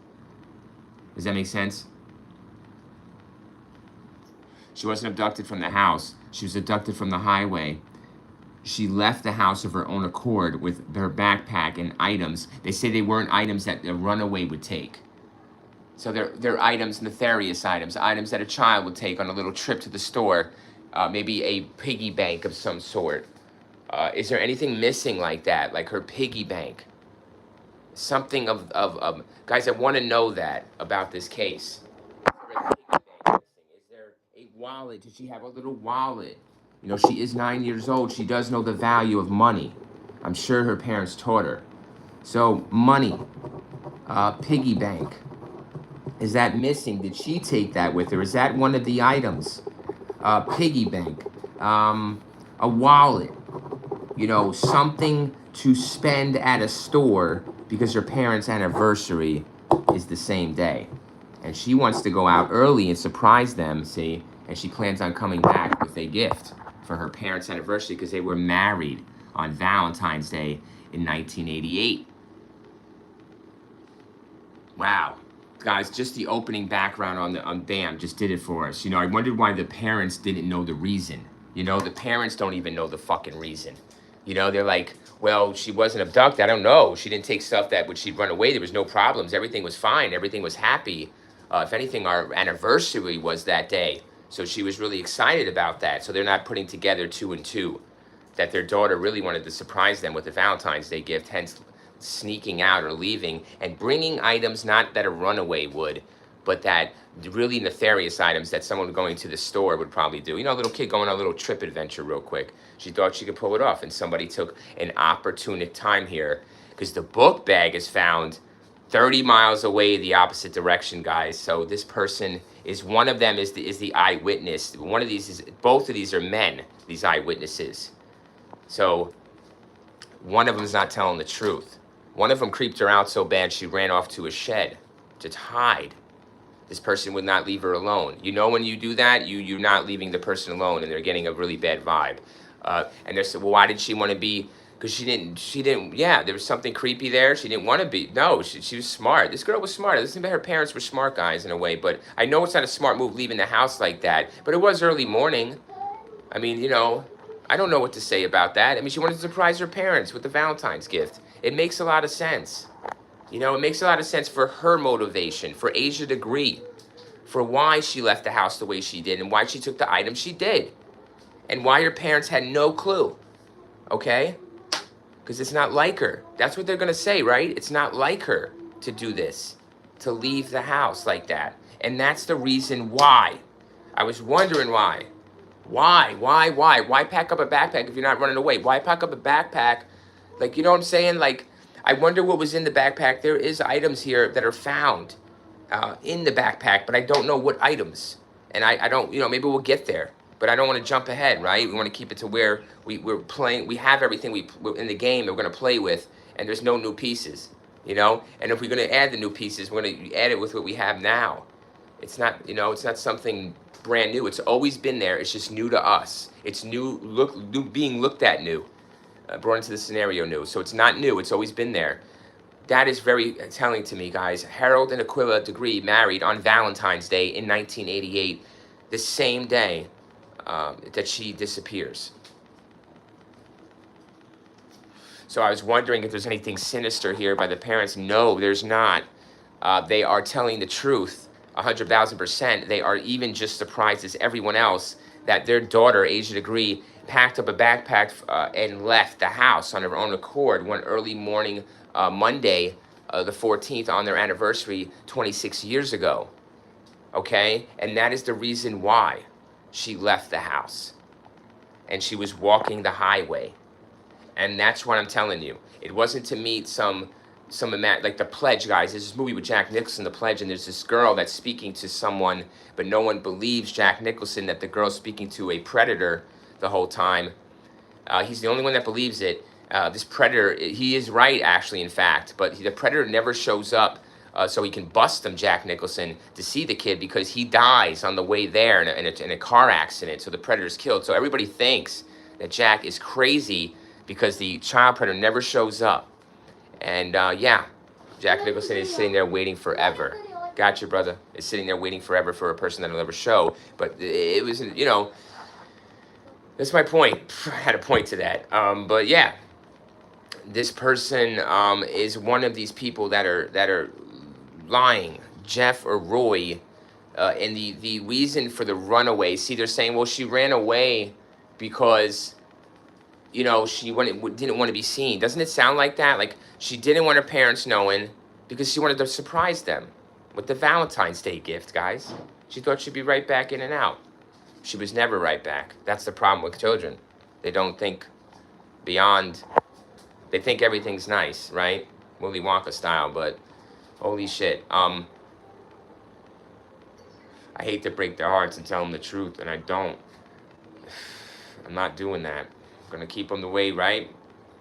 Does that make sense? She wasn't abducted from the house. She was abducted from the highway. She left the house of her own accord with her backpack and items. They say they weren't items that a runaway would take. So they're items, nefarious items, items that a child would take on a little trip to the store, maybe a piggy bank of some sort. Is there anything missing like that, like her piggy bank? Something of guys, I want to know that about this case. Is there a wallet? Did she have a little wallet? You know, she is 9 years old. She does know the value of money. I'm sure her parents taught her. So, money, piggy bank. Is that missing? Did she take that with her? Is that one of the items? Piggy bank, a wallet. You know, something to spend at a store because her parents' anniversary is the same day. And she wants to go out early and surprise them, see, and she plans on coming back with a gift for her parents' anniversary because they were married on Valentine's Day in 1988. Wow. Guys, just the opening background on BAM just did it for us. You know, I wondered why the parents didn't know the reason. You know, the parents don't even know the fucking reason. You know, they're like, well, she wasn't abducted. I don't know. She didn't take stuff that would she'd run away. There was no problems. Everything was fine. Everything was happy. If anything, our anniversary was that day. So she was really excited about that. So they're not putting together two and two, that their daughter really wanted to surprise them with a Valentine's Day gift, hence sneaking out or leaving and bringing items not that a runaway would, but that really nefarious items that someone going to the store would probably do. You know, a little kid going on a little trip adventure real quick. She thought she could pull it off, and somebody took an opportune time here because the book bag is found 30 miles away the opposite direction, guys. So this person is, one of them is the eyewitness. One of these is, both of these are men, these eyewitnesses. So one of them is not telling the truth. One of them creeped her out so bad she ran off to a shed to hide. This person would not leave her alone. You know, when you do that, you're not leaving the person alone, and they're getting a really bad vibe. And they're saying, well, why did she want to be? Because she didn't, yeah, there was something creepy there. She didn't want to be. No, she was smart. This girl was smart. Listen, her parents were smart guys in a way, but I know it's not a smart move leaving the house like that, but it was early morning. I mean, you know, I don't know what to say about that. I mean, she wanted to surprise her parents with the Valentine's gift. It makes a lot of sense. You know, it makes a lot of sense for her motivation, for Asha to agree, for why she left the house the way she did and why she took the item she did, and why her parents had no clue, okay? Because it's not like her. That's what they're going to say, right? It's not like her to do this, to leave the house like that. And that's the reason why. I was wondering why. Why? Why pack up a backpack if you're not running away? Why pack up a backpack? Like, you know what I'm saying? Like, I wonder what was in the backpack. There is items here that are found in the backpack, but I don't know what items. And I don't, you know, maybe we'll get there. But I don't want to jump ahead, right? We want to keep it to where we're playing. We have everything we're in the game that we're going to play with, and there's no new pieces, you know? And if we're going to add the new pieces, we're going to add it with what we have now. It's not, you know, it's not something brand new. It's always been there. It's just new to us. It's new, being looked at new, brought into the scenario new. So it's not new. It's always been there. That is very telling to me, guys. Harold and Aquila Degree married on Valentine's Day in 1988, the same day that she disappears. So I was wondering if there's anything sinister here by the parents. No, there's not. They are telling the truth. 100,000%. They are even just surprised as everyone else that their daughter, Asha Degree, packed up a backpack and left the house on her own accord one early morning Monday, the 14th, on their anniversary 26 years ago. Okay? And that is the reason why she left the house. And she was walking the highway. And that's what I'm telling you. It wasn't to meet some like The Pledge, guys. There's this movie with Jack Nicholson, The Pledge, and there's this girl that's speaking to someone, but no one believes Jack Nicholson that the girl's speaking to a predator the whole time. He's the only one that believes it. This predator, he is right, actually, in fact, but the predator never shows up so he can bust him, Jack Nicholson, to see the kid, because he dies on the way there in a car accident, so the predator's killed. So everybody thinks that Jack is crazy because the child predator never shows up. And yeah, Jack Nicholson is sitting there waiting forever. Gotcha, brother. Is sitting there waiting forever for a person that'll never show. But it was, you know, that's my point. I had a point to that. But yeah, this person is one of these people that are lying, Jeff or Roy. And the reason for the runaway, see, they're saying, well, she ran away because, you know, she didn't want to be seen. Doesn't it sound like that? Like, she didn't want her parents knowing because she wanted to surprise them with the Valentine's Day gift, guys. She thought she'd be right back in and out. She was never right back. That's the problem with children. They don't think beyond. They think everything's nice, right? Willy Wonka style, but holy shit. I hate to break their hearts and tell them the truth, and I don't. I'm not doing that. Gonna keep them the way, right?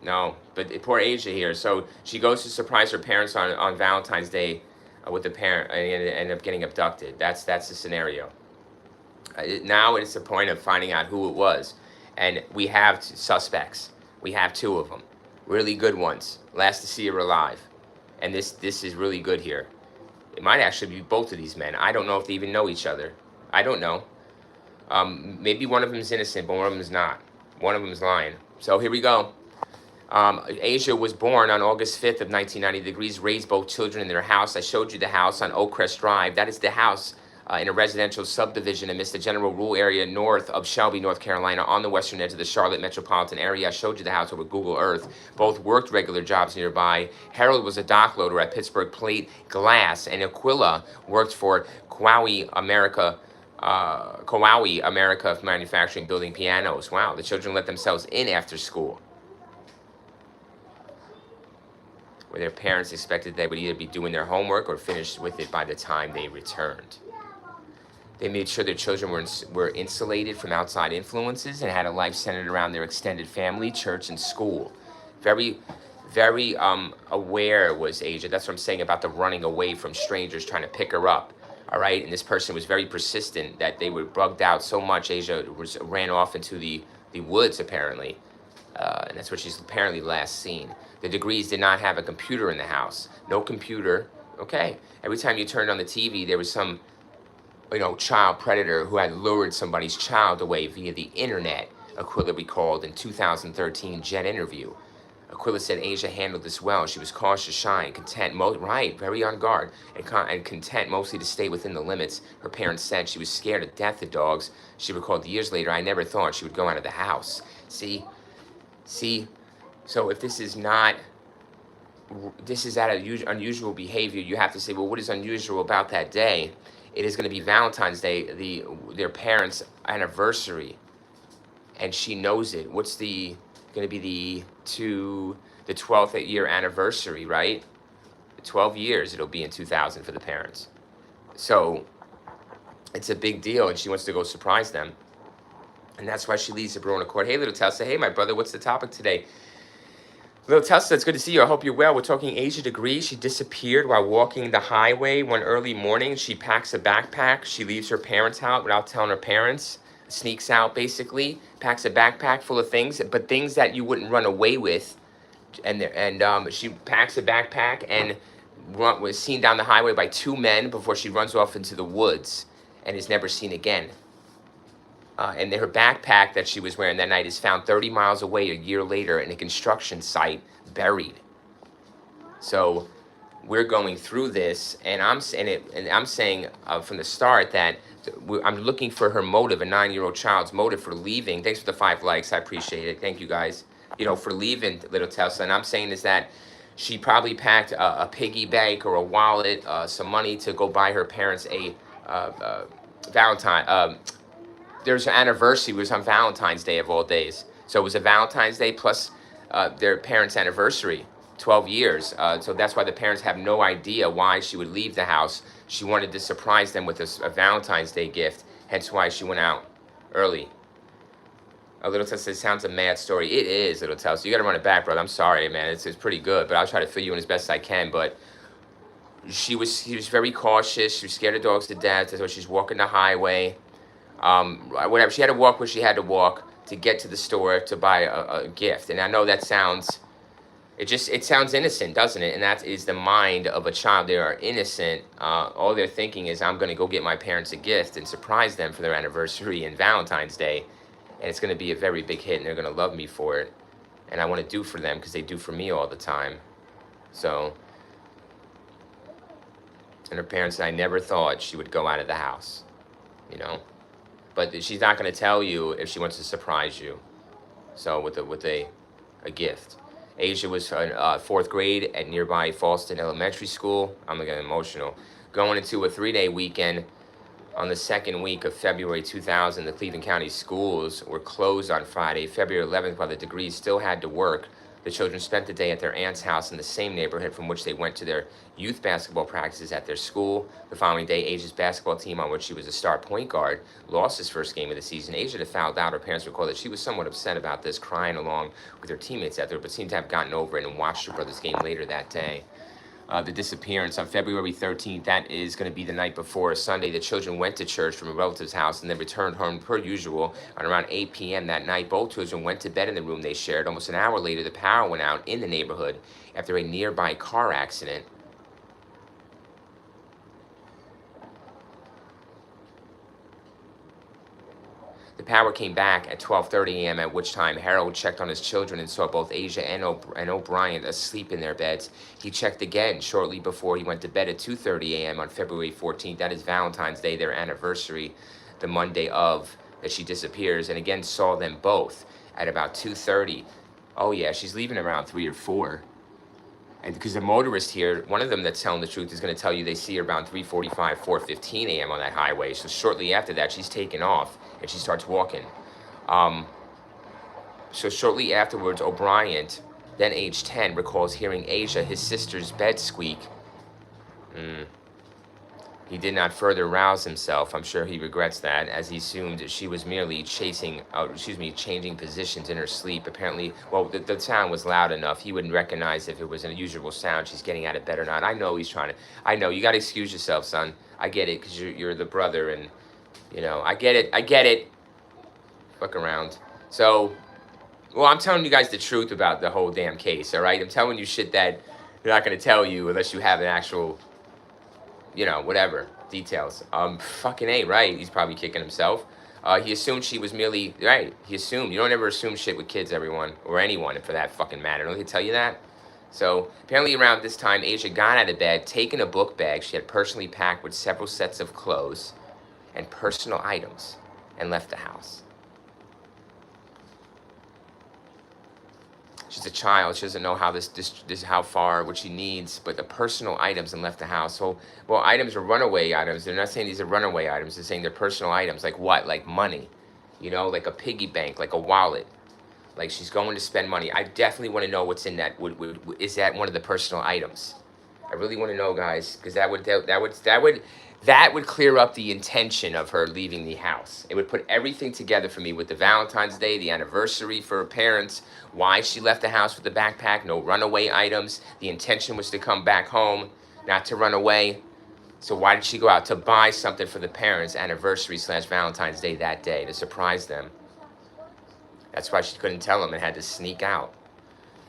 No, but poor Asha here. So she goes to surprise her parents on Valentine's Day with the parent and end up getting abducted. That's the scenario. Now it's the point of finding out who it was. And we have suspects. We have two of them. Really good ones. Last to see her alive. And this is really good here. It might actually be both of these men. I don't know if they even know each other. I don't know. Maybe one of them is innocent, but one of them is not. One of them is lying. So here we go. Asia was born on August 5th of 1990. Degrees raised both children in their house. I showed you the house on Oakcrest Drive. That is the house in a residential subdivision amidst the general rural area north of Shelby, North Carolina, on the western edge of the Charlotte metropolitan area. I showed you the house over Google Earth. Both worked regular jobs nearby. Harold was a dock loader at Pittsburgh Plate Glass, and Aquila worked for Cowie America manufacturing, building pianos. Wow, the children let themselves in after school, where their parents expected they would either be doing their homework or finished with it by the time they returned. They made sure their children were insulated from outside influences and had a life centered around their extended family, church, and school. Very, very aware was Asia. That's what I'm saying about the running away from strangers trying to pick her up. All right, and this person was very persistent that they were bugged out so much. Asia ran off into the woods, apparently. And that's where she's apparently last seen. The Degrees did not have a computer in the house. No computer. Okay. Every time you turned on the TV, there was some, child predator who had lured somebody's child away via the internet, Aquila recalled in 2013 Jet interview. Aquila said Asia handled this well. She was cautious, shy, and content, very on guard, and content mostly to stay within the limits. Her parents said she was scared to death of dogs. She recalled years later, I never thought she would go out of the house. See, so if this is that unusual behavior, you have to say, well, what is unusual about that day? It is going to be Valentine's Day, their parents' anniversary, and she knows it. What's going to be the 12th year anniversary, right? 12 years it'll be in 2000 for the parents. So it's a big deal, and she wants to go surprise them. And that's why she leaves the Verona Court. Hey, little Tessa. Hey, my brother, what's the topic today? Little Tessa, it's good to see you. I hope you're well. We're talking Asia Degrees. She disappeared while walking the highway one early morning. She packs a backpack. She leaves her parents' house without telling her parents. Sneaks out, basically. Packs a backpack full of things, but things that you wouldn't run away with. And she packs a backpack and was seen down the highway by two men before she runs off into the woods and is never seen again. And her backpack that she was wearing that night is found 30 miles away a year later in a construction site, buried. So we're going through this, and I'm saying from the start that I'm looking for her motive, a 9-year-old child's motive for leaving. Thanks for the 5 likes. I appreciate it. Thank you, guys. For leaving, little Tesla. And I'm saying is that she probably packed a piggy bank or a wallet, some money to go buy her parents a Valentine. There's an anniversary. It was on Valentine's Day of all days. So it was a Valentine's Day plus their parents' anniversary, 12 years. So that's why the parents have no idea why she would leave the house. She wanted to surprise them with a Valentine's Day gift, hence why she went out early. A Little Tess says, sounds a mad story. It is, Little Tess. So you got to run it back, brother. I'm sorry, man. It's pretty good, but I'll try to fill you in as best I can. But she was very cautious. She was scared of dogs to death. That's why she's walking the highway. Whatever. She had to walk where she had to walk to get to the store to buy a gift. And I know that sounds, it sounds innocent, doesn't it? And that is the mind of a child. They are innocent. All they're thinking is, I'm going to go get my parents a gift and surprise them for their anniversary and Valentine's Day. And it's going to be a very big hit, and they're going to love me for it. And I want to do for them because they do for me all the time. So, and her parents said, I never thought she would go out of the house, But she's not going to tell you if she wants to surprise you. So with a gift. Asia was in 4th grade at nearby Falston Elementary School. I'm getting emotional. Going into a 3-day weekend. On the second week of February 2000, the Cleveland County schools were closed on Friday, February 11th, while the Degrees still had to work. The children spent the day at their aunt's house in the same neighborhood from which they went to their youth basketball practices at their school. The following day, Asia's basketball team, on which she was a star point guard, lost its first game of the season. Asia had fouled out. Her parents recalled that she was somewhat upset about this, crying along with her teammates out there, but seemed to have gotten over it and watched her brother's game later that day. the disappearance on February 13th. That is going to be the night before Sunday. The children went to church from a relative's house and then returned home per usual on around 8 p.m. that night. Both children went to bed in the room they shared. Almost an hour later, the power went out in the neighborhood after a nearby car accident. The power came back at 12:30 a.m., at which time Harold checked on his children and saw both Asia and O'Brien asleep in their beds. He checked again shortly before he went to bed at 2:30 a.m. on February 14th. That is Valentine's Day, their anniversary, the Monday of that she disappears, and again saw them both at about 2:30. Oh yeah, she's leaving around 3 or 4. And because the motorist here, one of them that's telling the truth is going to tell you they see her around 3:45, 4:15 a.m. on that highway. So shortly after that, she's taken off and she starts walking. So shortly afterwards, O'Brien, then age 10, recalls hearing Asia, his sister's bed squeak. He did not further rouse himself. I'm sure he regrets that, as he assumed she was merely changing positions in her sleep. Apparently, well, the sound was loud enough. He wouldn't recognize if it was an unusual sound. She's getting out of bed or not. I know he's trying to. I know you got to excuse yourself, son. I get it, because you're the brother, and you know I get it. I get it. Fuck around. So, well, I'm telling you guys the truth about the whole damn case. All right, I'm telling you shit that they're not gonna tell you unless you have an actual, you know, whatever, details. Fucking A, right? He's probably kicking himself. He assumed she was merely, right, he assumed. You don't ever assume shit with kids, everyone, or anyone for that fucking matter. Don't they tell you that? So, apparently around this time, Asia got out of bed, taken a book bag she had personally packed with several sets of clothes and personal items, and left the house. She's a child. She doesn't know how this how far, what she needs, but the personal items, and left the house. So, well, items are runaway items. They're not saying these are runaway items. They're saying they're personal items. Like what? Like money, you know, like a piggy bank, like a wallet. Like she's going to spend money. I definitely want to know what's in that. Is that one of the personal items? I really want to know, guys, because that would clear up the intention of her leaving the house. It would put everything together for me with the Valentine's Day, the anniversary for her parents, why she left the house with the backpack, no runaway items. The intention was to come back home, not to run away. So why did she go out to buy something for the parents' anniversary / Valentine's Day that day to surprise them? That's why she couldn't tell them and had to sneak out.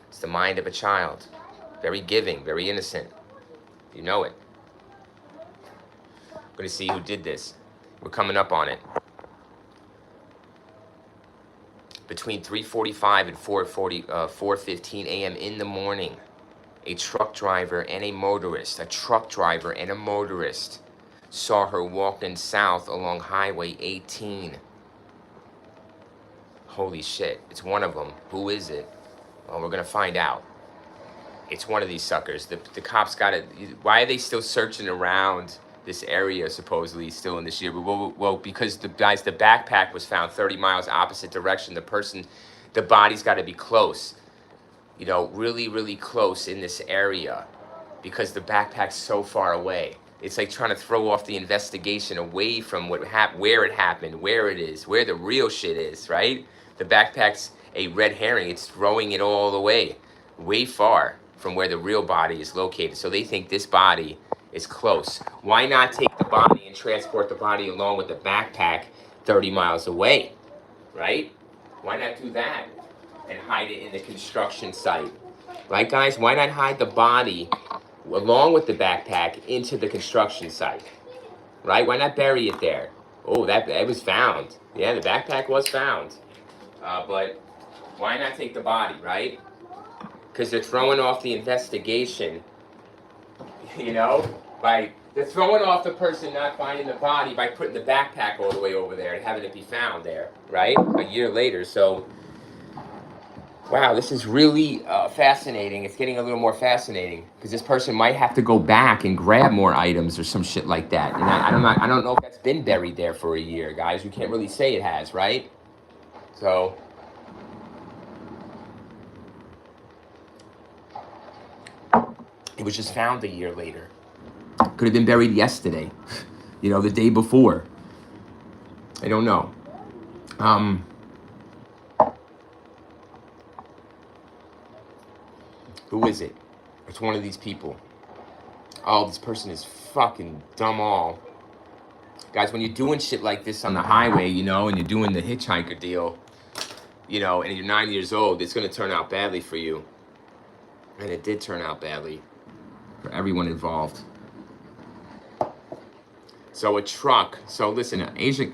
It's the mind of a child. Very giving, very innocent. You know it. We're going to see who did this. We're coming up on it. Between 3:45 and 4:15 a.m. in the morning, a truck driver and a motorist saw her walking south along Highway 18. Holy shit, it's one of them. Who is it? Well, we're going to find out. It's one of these suckers. The cops got it. Why are they still searching around this area, supposedly, still in this year? Well, because the backpack was found 30 miles opposite direction. The body's got to be close. You know, really, really close in this area, because the backpack's so far away. It's like trying to throw off the investigation away from where it happened, where it is, where the real shit is, right? The backpack's a red herring. It's throwing it all the way far from where the real body is located. So they think this body is close. Why not take the body and transport the body along with the backpack 30 miles away, right? Why not do that and hide it in the construction site? Right, guys? Why not hide the body along with the backpack into the construction site? Right? Why not bury it there? Oh, that was found. Yeah, the backpack was found. But why not take the body, right? Because they're throwing off the investigation, you know? They're throwing off the person not finding the body by putting the backpack all the way over there and having it be found there, right? A year later. So, wow, this is really fascinating. It's getting a little more fascinating, because this person might have to go back and grab more items or some shit like that. And I don't know if that's been buried there for a year, guys. You can't really say it has, right? So, it was just found a year later. Could have been buried yesterday, you know, the day before. I don't know. Who is it? It's one of these people. Oh, this person is fucking dumb all. Guys, when you're doing shit like this on the highway, you know, and you're doing the hitchhiker deal, you know, and you're 9 years old, it's going to turn out badly for you. And it did turn out badly for everyone involved. So a truck. So listen, Asia.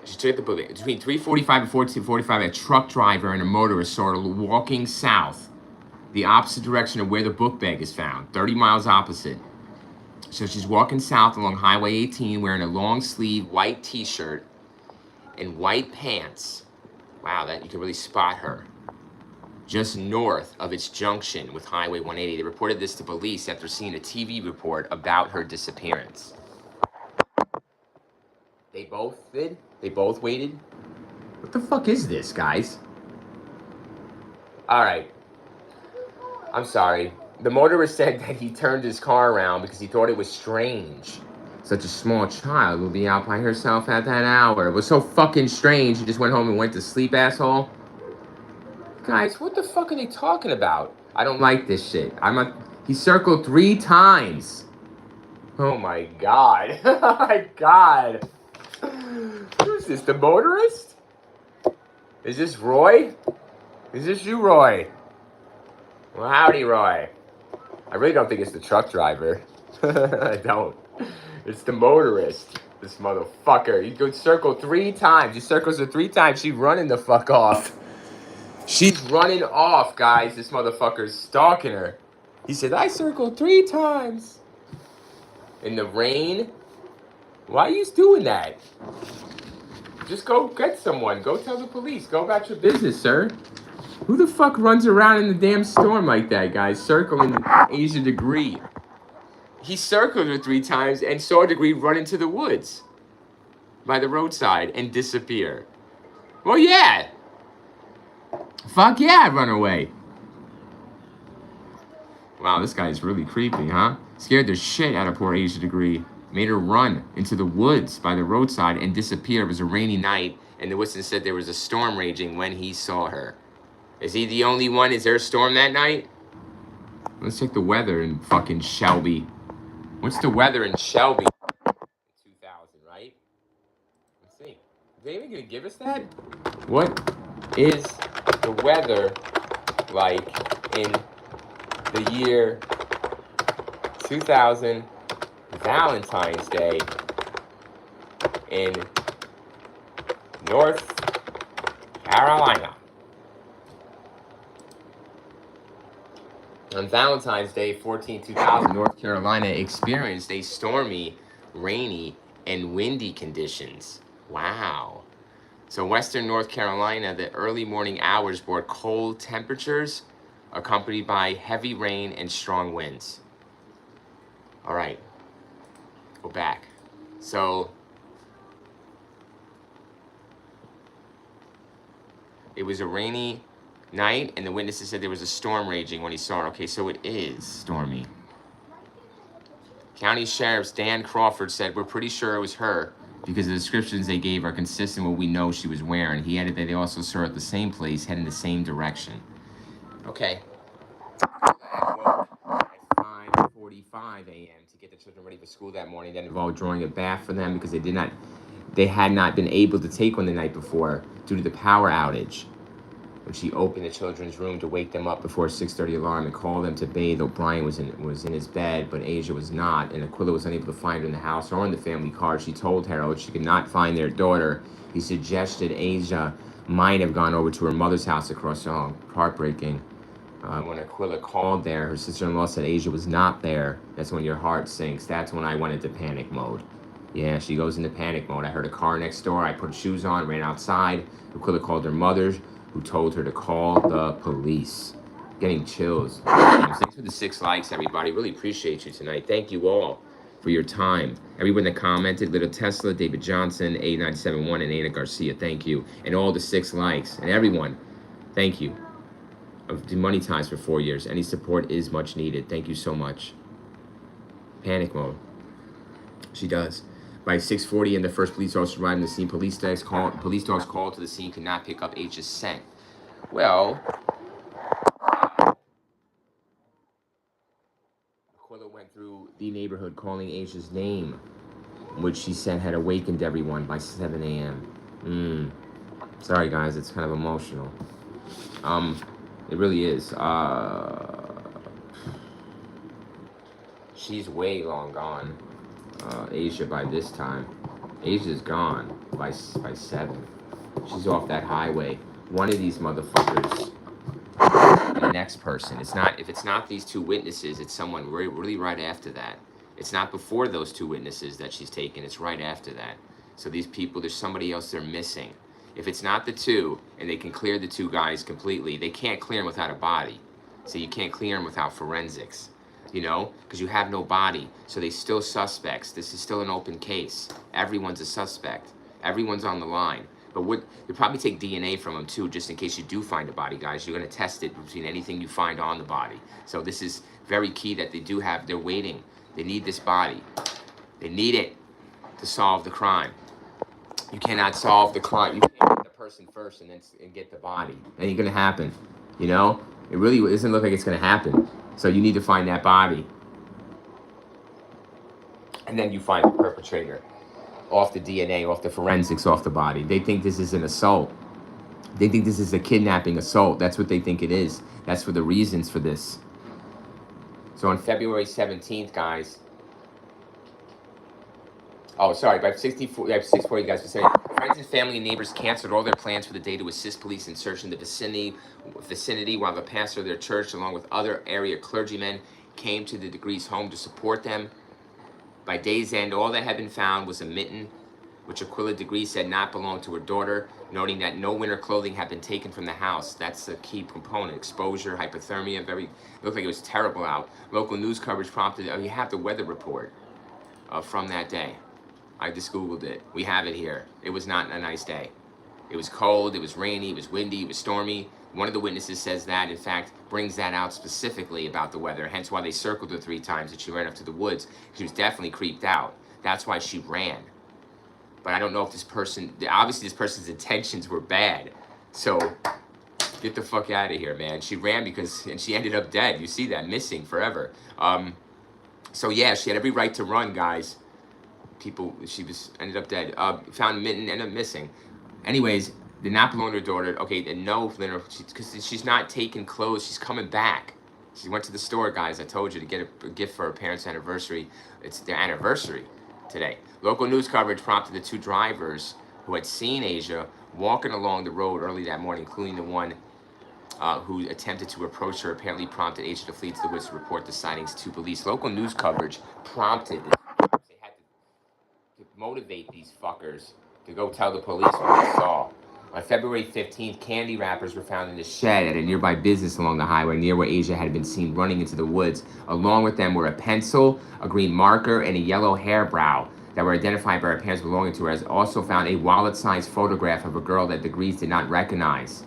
She took the bullet. Between 3:45 and 14:45, a truck driver and a motorist saw her walking south, the opposite direction of where the book bag is found, 30 miles opposite. So she's walking south along Highway 18 wearing a long sleeve white t-shirt and white pants. Wow, that you can really spot her. Just north of its junction with Highway 180. They reported this to police after seeing a TV report about her disappearance. They both did? They both waited? What the fuck is this, guys? Alright. I'm sorry. The motorist said that he turned his car around because he thought it was strange. Such a small child will be out by herself at that hour. It was so fucking strange. He just went home and went to sleep, asshole. Guys, what the fuck are they talking about? I don't like this shit. He circled 3 times. Oh my god. Oh my god. Who's this? The motorist? Is this Roy? Is this you, Roy? Well, howdy, Roy. I really don't think it's the truck driver. I don't. It's the motorist. This motherfucker. He could circle 3 times. He circles her 3 times. She's running the fuck off. She's running off, guys. This motherfucker's stalking her. He said, I circled 3 times. In the rain? Why are you doing that? Just go get someone. Go tell the police. Go about your business, sir. Who the fuck runs around in the damn storm like that, guys? Circling Asia Degree. He circled her 3 times and saw Degree run into the woods by the roadside and disappear. Well, yeah. Fuck yeah, I'd run away. Wow, this guy's really creepy, huh? Scared the shit out of poor Asia Degree. Made her run into the woods by the roadside and disappear. It was a rainy night, and the witness said there was a storm raging when he saw her. Is he the only one? Is there a storm that night? Let's check the weather in fucking Shelby. What's the weather in Shelby? 2000, right? Let's see. Is they even gonna give us that? What is the weather like in the year 2000, Valentine's Day, in North Carolina? On Valentine's Day, 14/2000, North Carolina experienced a stormy, rainy, and windy conditions. Wow. So western North Carolina, the early morning hours brought cold temperatures accompanied by heavy rain and strong winds. All right, go back. So it was a rainy night, and the witnesses said there was a storm raging when he saw her. Okay, so it is stormy. County Sheriff's Dan Crawford said, we're pretty sure it was her because the descriptions they gave are consistent with what we know she was wearing. He added that they also saw her at the same place, heading the same direction. Okay. At 5:45 a.m. to get the children ready for school that morning. That involved drawing a bath for them because they had not been able to take one the night before due to the power outage. When she opened the children's room to wake them up before a 6:30 alarm and call them to bathe, O'Brien was in his bed, but Asia was not, and Aquila was unable to find her in the house or in the family car. She told Harold she could not find their daughter. He suggested Asia might have gone over to her mother's house across the hall. Heartbreaking. When Aquila called there, her sister-in-law said Asia was not there. That's when your heart sinks. That's when I went into panic mode. Yeah, she goes into panic mode. I heard a car next door. I put shoes on, ran outside. Aquila called her mother, who told her to call the police. Getting chills. Thanks for the 6 likes, everybody. Really appreciate you tonight. Thank you all for your time. Everyone that commented, Little Tesla, David Johnson, A971, and Ana Garcia, thank you. And all the 6 likes. And everyone, thank you. Of Money Ties for 4 years. Any support is much needed. Thank you so much. Panic mode. She does. By 6:40, and the first police officer arrived on the scene. Police dogs called to the scene could not pick up H's scent. Well, went through the neighborhood calling Asia's name, which she said had awakened everyone by 7 a.m. Sorry, guys, it's kind of emotional. It really is. She's way long gone. Asia by this time. Asia's gone by 7. She's off that highway. One of these motherfuckers. The next person. It's not, if it's not these two witnesses, it's someone really right after that. It's not before those two witnesses that she's taken. It's right after that. So these people, there's somebody else they're missing. If it's not the two, and they can clear the two guys completely, they can't clear them without a body. So you can't clear them without forensics, you know, because you have no body. So they still suspects. This is still an open case. Everyone's a suspect. Everyone's on the line. But you'll probably take DNA from them too, just in case you do find a body, guys. You're going to test it between anything you find on the body. So this is very key that they do have, they're waiting. They need this body. They need it to solve the crime. You cannot solve the crime. You can't get the person first and then get the body. That ain't going to happen. You know? It really doesn't look like it's going to happen. So you need to find that body. And then you find the perpetrator. Off the DNA, off the forensics, off the body. They think this is an assault. They think this is a kidnapping assault. That's what they think it is. That's for the reasons for this. So on February 17th, guys. Oh, sorry, by 6:40, guys, for saying friends and family and neighbors canceled all their plans for the day to assist police in searching the vicinity while the pastor of their church, along with other area clergymen, came to the Degrees' home to support them. By day's end, all that had been found was a mitten, which Aquila Degree said not belonged to her daughter, noting that no winter clothing had been taken from the house. That's a key component. Exposure, hypothermia, it looked like it was terrible out. Local news coverage prompted, you have the weather report from that day. I just Googled it. We have it here. It was not a nice day. It was cold, it was rainy, it was windy, it was stormy. One of the witnesses says that, in fact, brings that out specifically about the weather, hence why they circled her 3 times that she ran up to the woods. She was definitely creeped out. That's why she ran. But I don't know if this person, obviously this person's intentions were bad. So, get the fuck out of here, man. She ran and she ended up dead. You see that, missing forever. So yeah, she had every right to run, guys. Ended up dead. Found mitten, ended up missing. Anyways, did not belong to her daughter. Okay, and no, because she's not taking clothes. She's coming back. She went to the store, guys. I told you to get a gift for her parents' anniversary. It's their anniversary today. Local news coverage prompted the 2 drivers who had seen Asia walking along the road early that morning, including the one who attempted to approach her, apparently prompted Asia to flee to the woods to report the sightings to police. Local news coverage prompted this. They had to motivate these fuckers to go tell the police what they saw. On February 15th, candy wrappers were found in a shed at a nearby business along the highway near where Asia had been seen running into the woods. Along with them were a pencil, a green marker, and a yellow hairbrow that were identified by her parents belonging to her. As also found a wallet-sized photograph of a girl that Degrees did not recognize.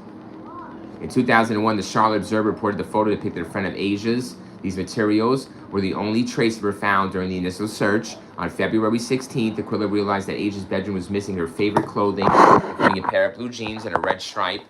In 2001, the Charlotte Observer reported the photo depicted a friend of Asia's. These materials were the only trace that were found during the initial search. On February 16th, Aquila realized that Asia's bedroom was missing her favorite clothing, including a pair of blue jeans and a red stripe.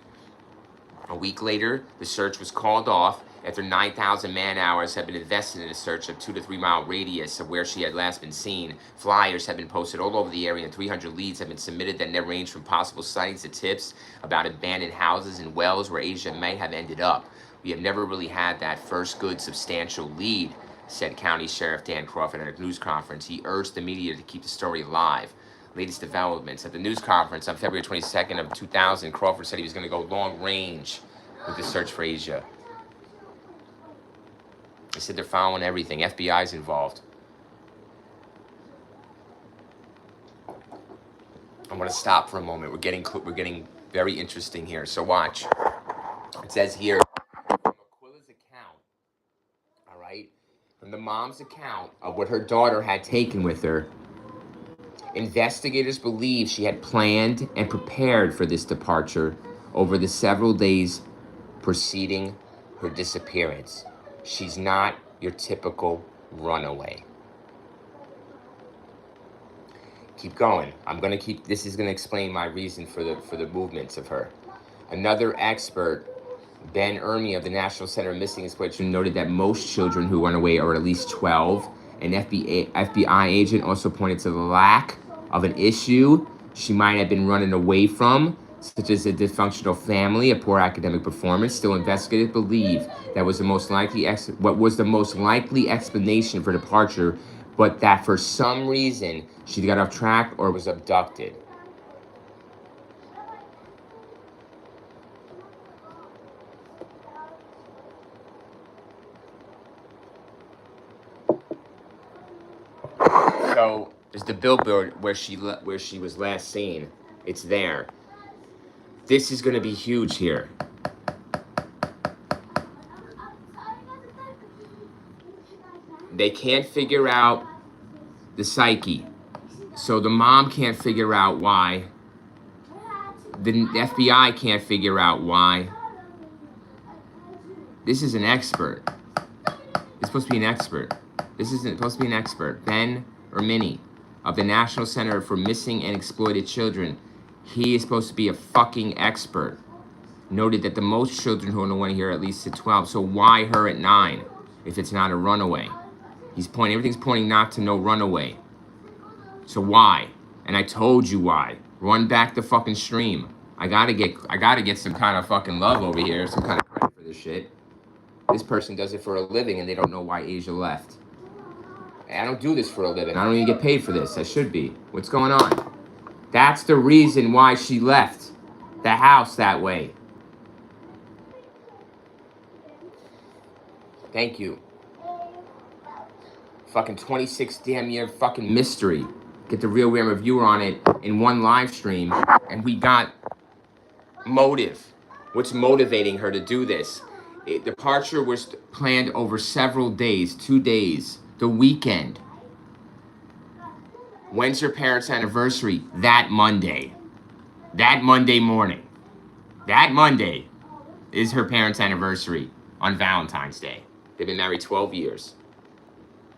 A week later, the search was called off after 9,000 man-hours had been invested in a search of 2 to 3 mile radius of where she had last been seen. Flyers have been posted all over the area, and 300 leads have been submitted that range from possible sightings to tips about abandoned houses and wells where Asia may have ended up. We have never really had that first good substantial lead, said County Sheriff Dan Crawford at a news conference. He urged the media to keep the story alive. Latest developments. At the news conference on February 22nd of 2000, Crawford said he was going to go long range with the search for Asia. They said they're following everything. FBI's involved. I'm going to stop for a moment. We're getting very interesting here. So watch. It says here, from Aquila's account, all right, from the mom's account of what her daughter had taken with her, investigators believe she had planned and prepared for this departure over the several days preceding her disappearance. She's not your typical runaway. Keep going. This is going to explain my reason for the movements of her. Another expert, Ben Ermey of the National Center of Missing Exploitation, noted that most children who run away are at least 12 An FBI agent also pointed to the lack of an issue she might have been running away from, such as a dysfunctional family, a poor academic performance. Still, investigators believe that was the most likely what was the most likely explanation for departure, but that for some reason she got off track or was abducted. So there's the billboard where she was last seen. It's there. This is going to be huge here. They can't figure out the psyche. So the mom can't figure out why. The FBI can't figure out why. This is an expert. It's supposed to be an expert. This isn't supposed to be an expert. Ben or Minnie of the National Center for Missing and Exploited Children. He is supposed to be a fucking expert. Noted that the most children who are going to here are at least at 12. So why her at 9 if it's not a runaway? Everything's pointing not to no runaway. So why? And I told you why. Run back the fucking stream. I gotta get some kind of fucking love over here, some kind of credit for this shit. This person does it for a living and they don't know why Asia left. I don't do this for a living. I don't even get paid for this. I should be. What's going on? That's the reason why she left the house that way. Thank you. Fucking 26 damn year fucking mystery. Get the Real Rare Reviewer on it in one live stream, and we got motive. What's motivating her to do this? Departure was planned over several days, 2 days, the weekend. When's her parents' anniversary? That Monday. That Monday morning. That Monday is her parents' anniversary on Valentine's Day. They've been married 12 years.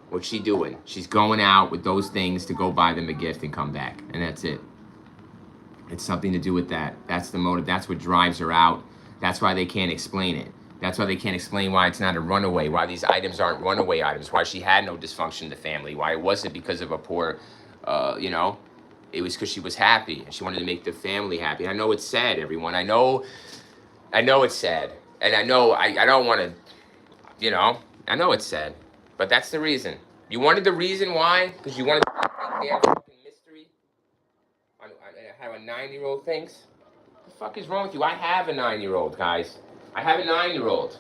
What's she doing? She's going out with those things to go buy them a gift and come back. And that's it. It's something to do with that. That's the motive. That's what drives her out. That's why they can't explain it. That's why they can't explain why it's not a runaway, why these items aren't runaway items, why she had no dysfunction in the family, why it wasn't because of a poor, it was because she was happy and she wanted to make the family happy. I know it's sad, everyone. I know it's sad. And I know I don't want to, I know it's sad. But that's the reason. You wanted the reason why? Because you wanted the damn fucking mystery on how a 9-year-old thinks? What the fuck is wrong with you? I have a 9-year-old, guys. I have a 9-year-old.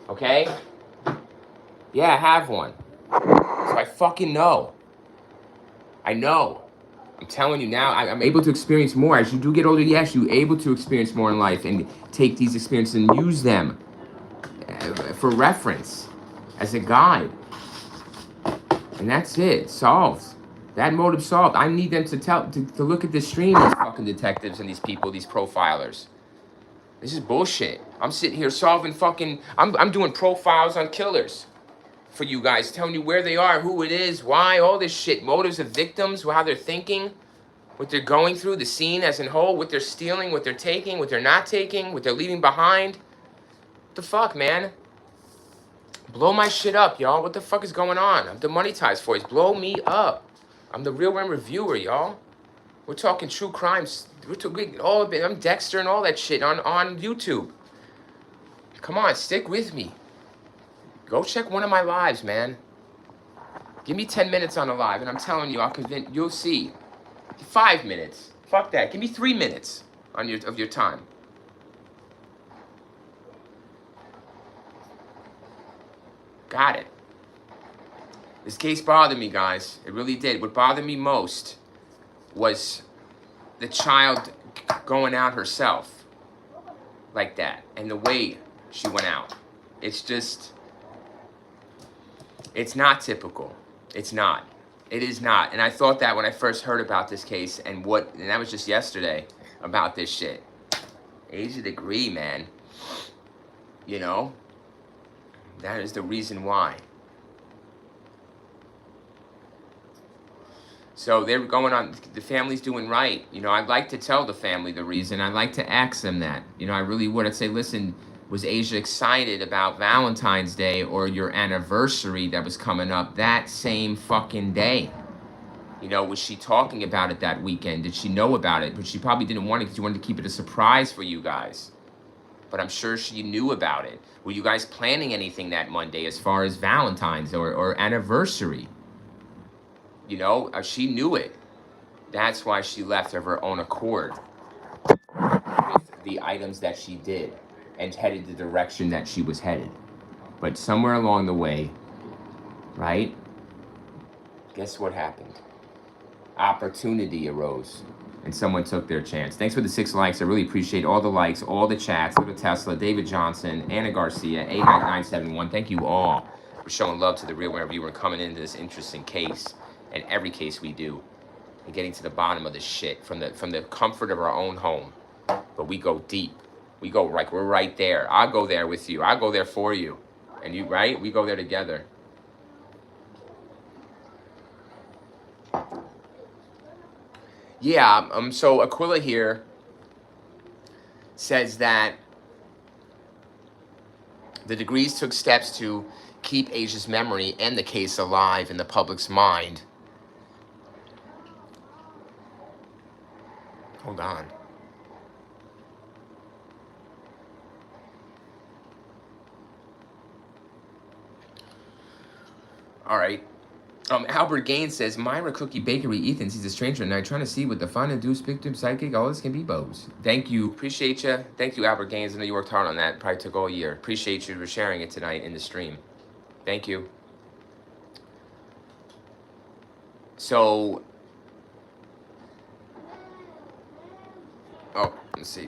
Okay? Yeah, I have one. So I fucking know. I know. I'm telling you now, I'm able to experience more. As you do get older, yes, you're able to experience more in life and take these experiences and use them for reference. As a guide. And that's it. Solved. That motive solved. I need them to look at this stream, these fucking detectives and these people, these profilers. This is bullshit. I'm sitting here solving fucking... I'm doing profiles on killers for you guys, telling you where they are, who it is, why, all this shit. Motives of victims, how they're thinking, what they're going through, the scene as in whole, what they're stealing, what they're taking, what they're not taking, what they're leaving behind. What the fuck, man? Blow my shit up, y'all. What the fuck is going on? I'm the Money Ties voice. Blow me up. I'm the Real Rare Reviewer, y'all. We're talking true crimes. We're talking all of it. I'm Dexter and all that shit on YouTube. Come on, stick with me. Go check one of my lives, man. Give me 10 minutes on a live, and I'm telling you, you'll see. 5 minutes. Fuck that. Give me 3 minutes of your time. Got it. This case bothered me, guys. It really did. What bothered me most was the child going out herself like that and the way she went out. It's just, it's not typical. It's not. It is not. And I thought that when I first heard about this case and that was just yesterday about this shit. Age of degree, man. That is the reason why. So they're going on, the family's doing right. I'd like to tell the family the reason. I'd like to ask them that. I really would. I'd say, listen, Was Asia excited about Valentine's Day or your anniversary that was coming up that same fucking day? You know, was she talking about it that weekend? Did she know about it? But she probably didn't want it because she wanted to keep it a surprise for you guys. But I'm sure she knew about it. Were you guys planning anything that Monday as far as Valentine's or anniversary? You know, she knew it. That's why she left of her own accord with the items that she did and headed the direction that she was headed. But somewhere along the way, right? Guess what happened? Opportunity arose and someone took their chance. Thanks for the 6 likes. I really appreciate all the likes, all the chats. Little Tesla, David Johnson, Anna Garcia, 89971. Thank you all for showing love to the Real Winner Viewer and coming into this interesting case and every case we do and getting to the bottom of this shit from the comfort of our own home. But we go deep. We go like we're right there. I'll go there with you. I'll go there for you. And you, right? We go there together. Yeah, so Aquila here says that the degrees took steps to keep Asia's memory and the case alive in the public's mind. Hold on. All right. Albert Gaines says, Myra Cookie Bakery, Ethan sees a stranger and I'm trying to see what the fun and do spectrum psychic, all this can be bows. Thank you. Appreciate you. Thank you, Albert Gaines. I know you worked hard on that. Probably took all year. Appreciate you for sharing it tonight in the stream. Thank you. So, let's see.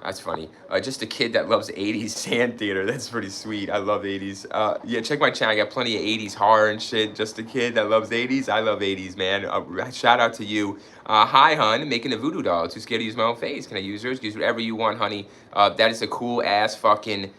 That's funny. Just a kid that loves 80s sand theater. That's pretty sweet. I love 80s. Yeah, check my channel. I got plenty of 80s horror and shit. Just a kid that loves 80s. I love 80s, man. Shout out to you. Hi, hun. Making a voodoo doll. Too scared to use my own face. Can I use yours? Use whatever you want, honey. That is a cool ass fucking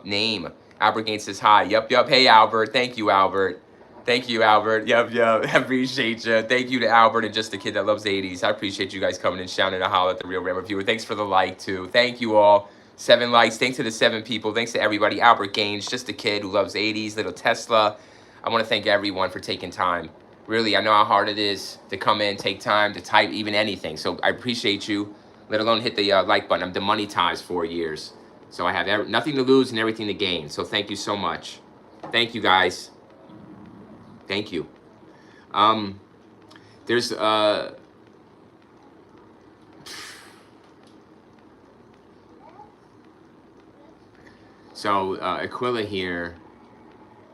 name. Albert Gaines says hi. Yup. Hey, Albert. Thank you, Albert. Thank you, Albert. Yup. I appreciate you. Thank you to Albert and just a kid that loves 80s. I appreciate you guys coming and shouting a holler at the Real Ram Reviewer. Thanks for the like, too. Thank you all. 7 likes. Thanks to the 7 people. Thanks to everybody. Albert Gaines, just a kid who loves 80s. Little Tesla. I want to thank everyone for taking time. Really, I know how hard it is to come in, take time, to type even anything. So I appreciate you, let alone hit the like button. I'm demonetized 4 years. So I have nothing to lose and everything to gain. So thank you so much. Thank you, guys. Thank you. There's so Aquila here,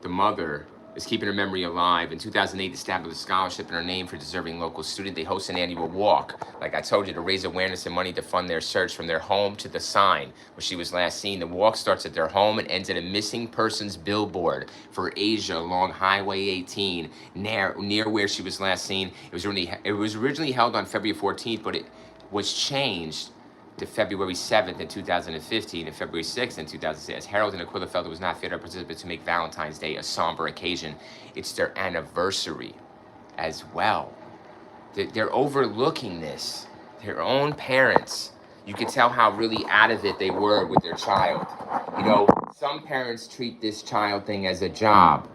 the mother, is keeping her memory alive. In 2008, established a scholarship in her name for deserving local student. They host an annual walk, like I told you, to raise awareness and money to fund their search from their home to the sign where she was last seen. The walk starts at their home and ends at a missing persons billboard for Asia along Highway 18, near where she was last seen. It was originally held on February 14th, but it was changed to February 7th in 2015 and February 6th in 2006. Harold and Aquila felt it was not fair to participants to make Valentine's Day a somber occasion. It's their anniversary as well. They're overlooking this. Their own parents. You can tell how really out of it they were with their child. You know, some parents treat this child thing as a job.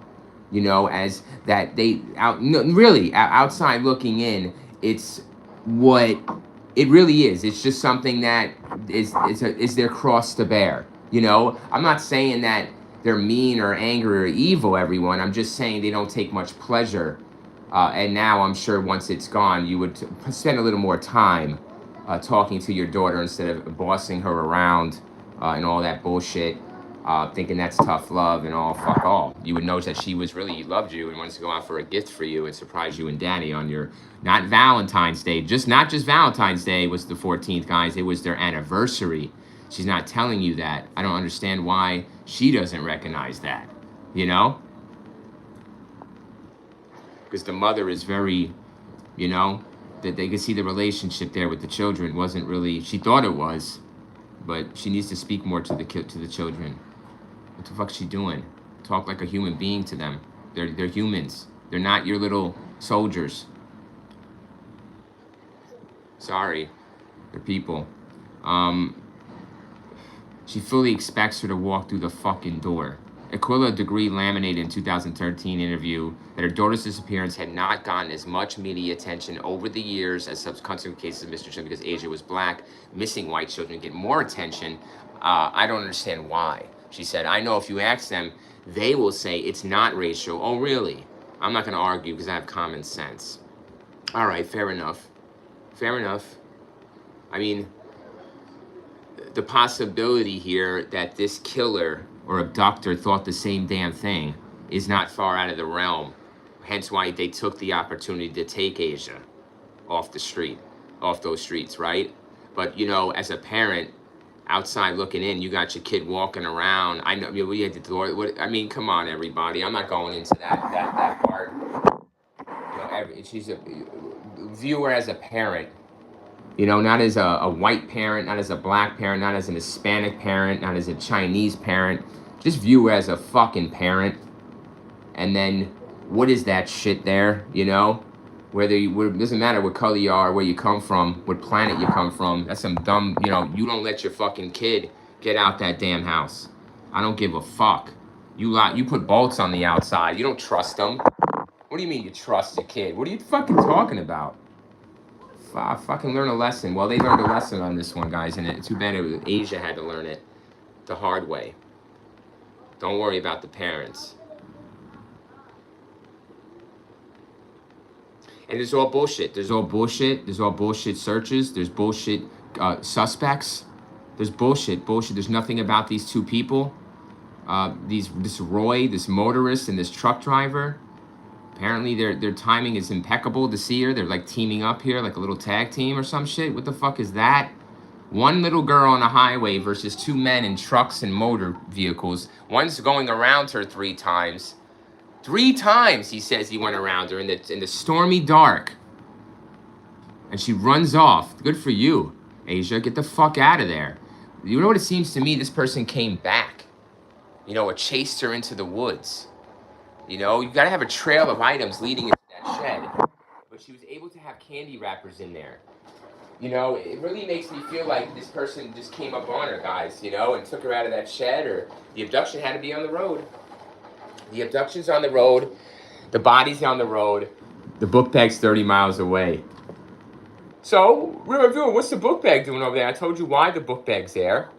You know, as that outside looking in, it's what it really is. It's just something that is their cross to bear. You know, I'm not saying that they're mean or angry or evil, everyone. I'm just saying they don't take much pleasure. And now I'm sure once it's gone, you would spend a little more time talking to your daughter instead of bossing her around and all that bullshit, thinking that's tough love and all fuck all. You would know that she was really loved you and wanted to go out for a gift for you and surprise you and Daddy on your, not Valentine's Day, not just Valentine's Day was the 14th, guys. It was their anniversary. She's not telling you that. I don't understand why she doesn't recognize that, you know? Because the mother is very, you know, that they could see the relationship there with the children wasn't really, she thought it was, but she needs to speak more to the children. What the fuck's she doing? Talk like a human being to them. They're humans. They're not your little soldiers. Sorry, they're people. She fully expects her to walk through the fucking door. Aquila Degree laminated in 2013 interview that her daughter's disappearance had not gotten as much media attention over the years as subsequent cases of missing children because Asia was black. Missing white children get more attention. I don't understand why. She said, I know if you ask them, they will say it's not racial. Oh, really? I'm not going to argue because I have common sense. All right, fair enough. Fair enough. I mean, the possibility here that this killer or abductor thought the same damn thing is not far out of the realm. Hence why they took the opportunity to take Asia off the street, off those streets, right? But, you know, as a parent, outside looking in, you got your kid walking around. I know, we had the door. I mean, come on, everybody. I'm not going into that part. You know, she's a viewer as a parent. You know, not as a white parent, not as a black parent, not as an Hispanic parent, not as a Chinese parent. Just view as a fucking parent. And then, what is that shit there, you know? It doesn't matter what color you are, where you come from, what planet you come from. That's some dumb, you know, you don't let your fucking kid get out that damn house. I don't give a fuck. You put bolts on the outside. You don't trust them. What do you mean you trust a kid? What are you fucking talking about? Fucking learn a lesson. Well, they learned a lesson on this one, guys, and too bad Asia had to learn it the hard way. Don't worry about the parents. And there's all bullshit. There's all bullshit. There's all bullshit searches. There's bullshit suspects. There's bullshit. There's nothing about these two people. This Roy, this motorist, and this truck driver. Apparently their timing is impeccable to see her. They're like teaming up here, like a little tag team or some shit. What the fuck is that? One little girl on a highway versus two men in trucks and motor vehicles. One's going around her 3 times. 3 times he says he went around her in the stormy dark. And she runs off. Good for you, Asia. Get the fuck out of there. You know what it seems to me? This person came back. You know, or chased her into the woods. You know, you gotta have a trail of items leading into that shed. But she was able to have candy wrappers in there. You know, it really makes me feel like this person just came up on her, guys, you know, and took her out of that shed, or the abduction had to be on the road. The abduction's on the road. The body's on the road. The book bag's 30 miles away. So, review, what's the book bag doing over there? I told you why the book bag's there.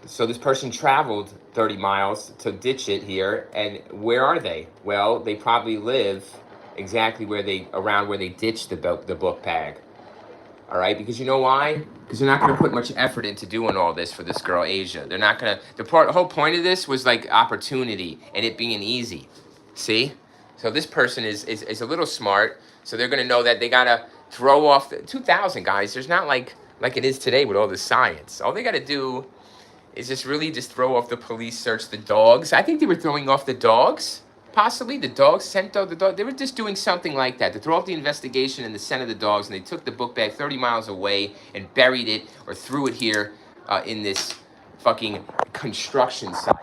So this person traveled 30 miles to ditch it here, and where are they? Well, they probably live exactly around where they ditched the book bag. All right, because you know why? Because they're not going to put much effort into doing all this for this girl, Asia. They're not going to. The whole point of this was like opportunity and it being easy. See? So this person is a little smart, so they're going to know that they got to throw off the 2,000 guys. There's not like it is today with all the science. All they got to do is just really just throw off the police search, the dogs. I think they were throwing off the dogs. Possibly the dogs sent out the dog. They were just doing something like that to throw off the investigation and the scent of the dogs. And they took the book bag 30 miles away and buried it or threw it here in this fucking construction site.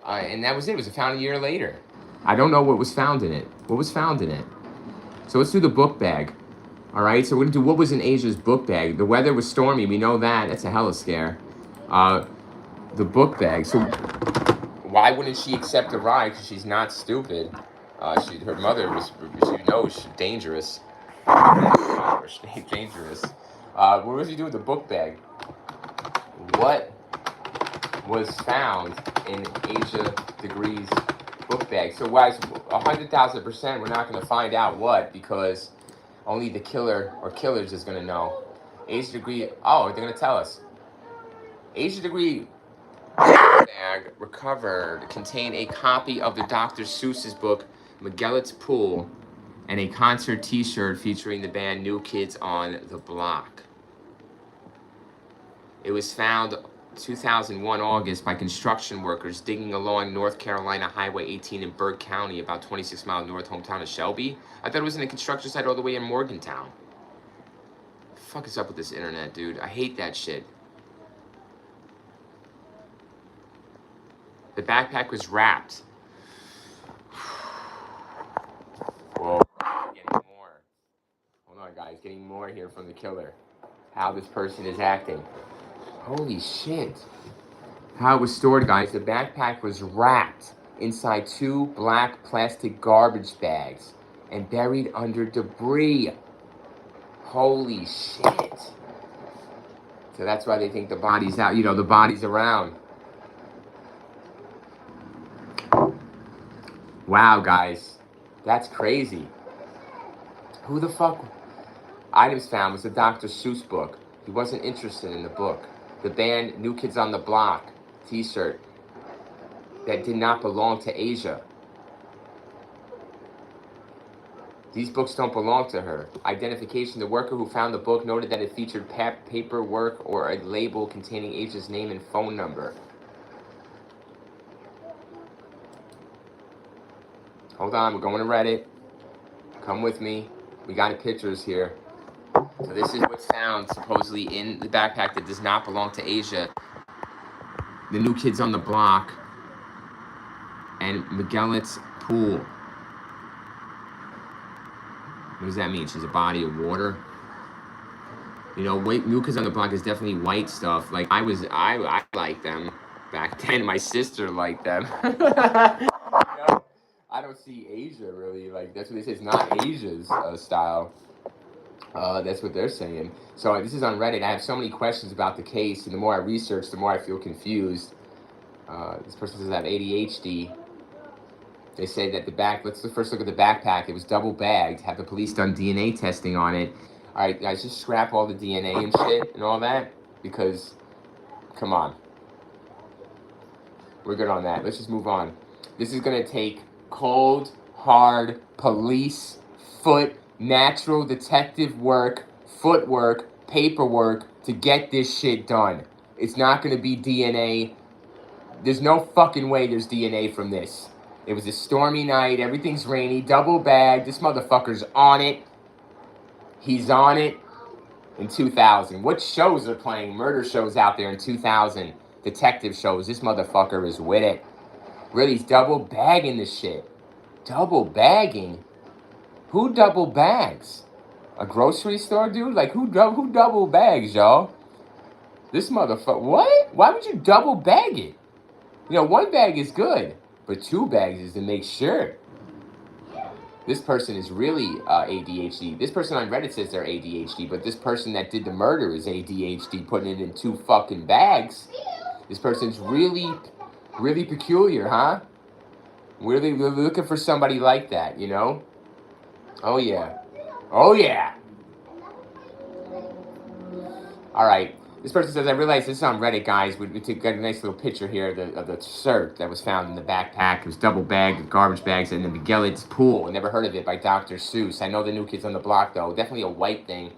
And that was it. It was found a year later. I don't know what was found in it. What was found in it? So let's do the book bag. All right. So we're gonna do what was in Asia's book bag. The weather was stormy. We know that. That's a hella scare. The book bag. So why wouldn't she accept a ride? Because she's not stupid. Her mother she knows she's dangerous. Dangerous. What was he doing with the book bag? What was found in Asia Degree's book bag? So guys, 100,000% we're not going to find out what, because only the killer or killers is going to know. Asia Degree, oh, they're going to tell us. Asia Degree bag recovered contained a copy of the Dr. Seuss's book Magellan's Pool and a concert t-shirt featuring the band New Kids on the Block. It was found 2001 August by construction workers digging along North Carolina Highway 18 in Burke County, about 26 miles north hometown of Shelby. I thought it was in a construction site all the way in Morgantown. What the fuck is up with this internet, dude? I hate that shit. The backpack was wrapped. Whoa, getting more. Hold on, guys. getting more here from the killer. How this person is acting. Holy shit. How it was stored, guys. The backpack was wrapped inside 2 black plastic garbage bags and buried under debris. Holy shit. So that's why they think the body's out, you know, the body's around. Wow, guys. That's crazy. Who the fuck? Items found was a Dr. Seuss book. He wasn't interested in the book. The band New Kids on the Block t-shirt that did not belong to Asia. These books don't belong to her. Identification. The worker who found the book noted that it featured paperwork or a label containing Asia's name and phone number. Hold on, we're going to Reddit. Come with me. We got pictures here. So this is what's found supposedly in the backpack that does not belong to Asia. The New Kids on the Block and Miguelet's pool. What does that mean? She's a body of water? You know, New Kids on the Block is definitely white stuff. Like, I liked them back then. My sister liked them. You know, I don't see Asia, really. Like, that's what they say. It's not Asia's style. That's what they're saying. So this is on Reddit. I have so many questions about the case, and the more I research, the more I feel confused. This person says I have ADHD. They say that let's first look at the backpack. It was double bagged. Have the police done DNA testing on it? All right, guys, just scrap all the DNA and shit and all that, because, come on. We're good on that. Let's just move on. This is going to take cold, hard, police, natural detective work, footwork, paperwork to get this shit done. It's not going to be DNA. There's no fucking way there's DNA from this. It was a stormy night. Everything's rainy. Double bagged. This motherfucker's on it. He's on it in 2000. What shows are playing? Murder shows out there in 2000. Detective shows. This motherfucker is with it. Really, he's double bagging this shit. Double bagging? Who double bags? A grocery store dude? Like, who double bags, y'all? This motherfucker. What? Why would you double bag it? You know, 1 bag is good, but 2 bags is to make sure. This person is really ADHD. This person on Reddit says they're ADHD, but this person that did the murder is ADHD, putting it in 2 fucking bags. This person's really, really peculiar, huh? We're looking for somebody like that, you know? Oh, yeah. Oh, yeah. All right. This person says, I realize this is on Reddit, guys. We took a nice little picture here of the shirt that was found in the backpack. It was double bagged with garbage bags in the Miguelet's pool. I never heard of it, by Dr. Seuss. I know the New Kids on the Block, though. Definitely a white thing.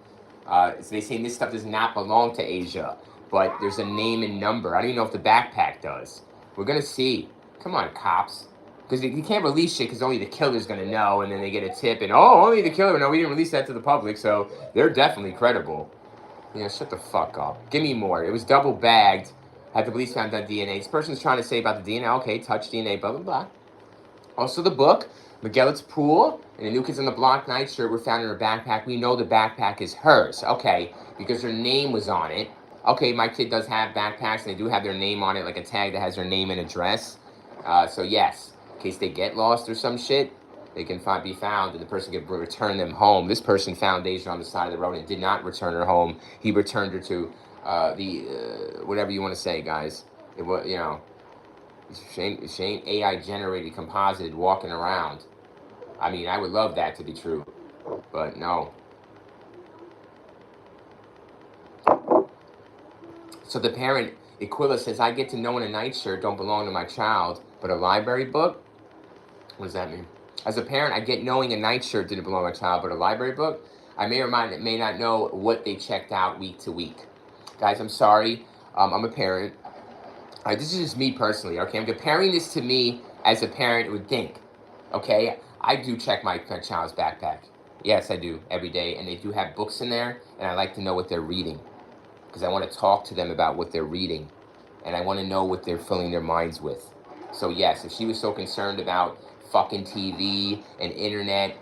So they say this stuff does not belong to Asia. But there's a name and number. I don't even know if the backpack does. We're going to see. Come on, cops. Because you can't release shit because only the killer's going to know. And then they get a tip. And, only the killer. No, we didn't release that to the public. So they're definitely credible. Yeah, shut the fuck up. Give me more. It was double bagged. Had the police found that DNA. This person's trying to say about the DNA. Okay, touch DNA, blah, blah, blah. Also the book, Miguelet's Pool, and the New Kids on the Block nightshirt were found in her backpack. We know the backpack is hers. Okay, because her name was on it. Okay, my kid does have backpacks, and they do have their name on it, like a tag that has their name and address. So yes, in case they get lost or some shit, they can be found, and the person can return them home. This person found Asia on the side of the road and did not return her home. He returned her to whatever you want to say, guys. It was, you know, shame AI generated, composited, walking around. I mean, I would love that to be true, but no. So the parent, Aquila, says, I get to know in a nightshirt don't belong to my child, but a library book? What does that mean? As a parent, I get knowing a nightshirt didn't belong to my child, but a library book, I may or may not know what they checked out week to week. Guys, I'm sorry. I'm a parent. This is just me personally, okay? I'm comparing this to me as a parent would think, okay? I do check my child's backpack. Yes, I do, every day. And they do have books in there, and I like to know what they're reading because I want to talk to them about what they're reading, and I want to know what they're filling their minds with. So yes, if she was so concerned about fucking TV and internet,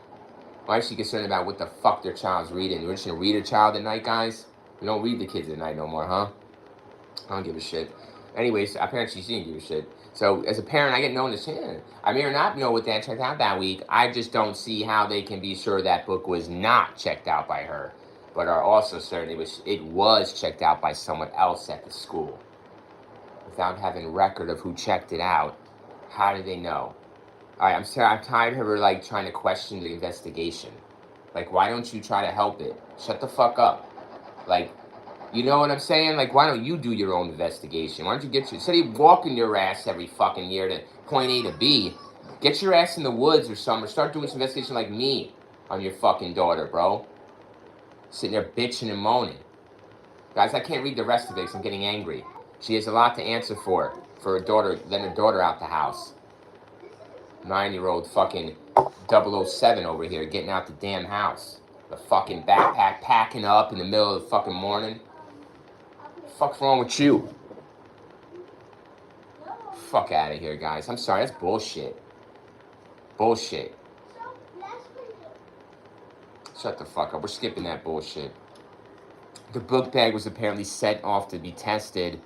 Why is she concerned about what the fuck their child's reading? We're just gonna read a child at night, guys? We don't read the kids at night no more, huh? I don't give a shit. Anyways, apparently she didn't give a shit. So as a parent, I get known as, I may or not know what that checked out that week. I just don't see how they can be sure that book was not checked out by her, but are also certain it was checked out by someone else at the school. Without having record of who checked it out, how do they know? All right, I'm tired of her like trying to question the investigation. Like, why don't you try to help it? Shut the fuck up. Like, you know what I'm saying? Like, why don't you do your own investigation? Why don't you instead of walking your ass every fucking year to point A to B, get your ass in the woods or something, or start doing some investigation like me on your fucking daughter, bro. Sitting there bitching and moaning. Guys, I can't read the rest of it because I'm getting angry. She has a lot to answer for her daughter, letting her daughter out the house. 9-year-old fucking 007 over here getting out the damn house. The fucking backpack packing up in the middle of the fucking morning. What the fuck's wrong with you? Fuck out of here, guys. I'm sorry, that's bullshit. Bullshit. Shut the fuck up. We're skipping that bullshit. The book bag was apparently sent off to be tested,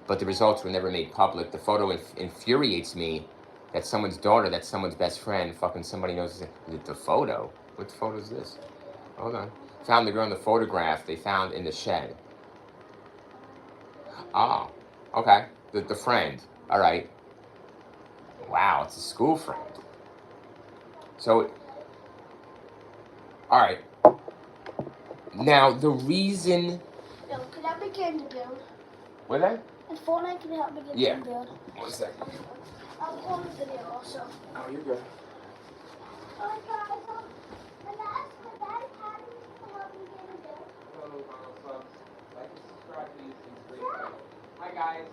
but the results were never made public. The photo infuriates me. That's someone's daughter, that's someone's best friend. Fucking somebody knows the photo. What photo is this? Hold on. Found the girl in the photograph they found in the shed. Oh, okay. The friend. All right. Wow, it's a school friend. So, all right. Now, the reason...
Yo, could I begin to build?
What that?
And Fortnite can help begin to build.
1 second.
I'll call the video also.
Oh, you're good.
Alright guys, my dad had me to help me begin to build.
Hello, Ronald Subs. Like and subscribe to these things. Great. Hi, guys.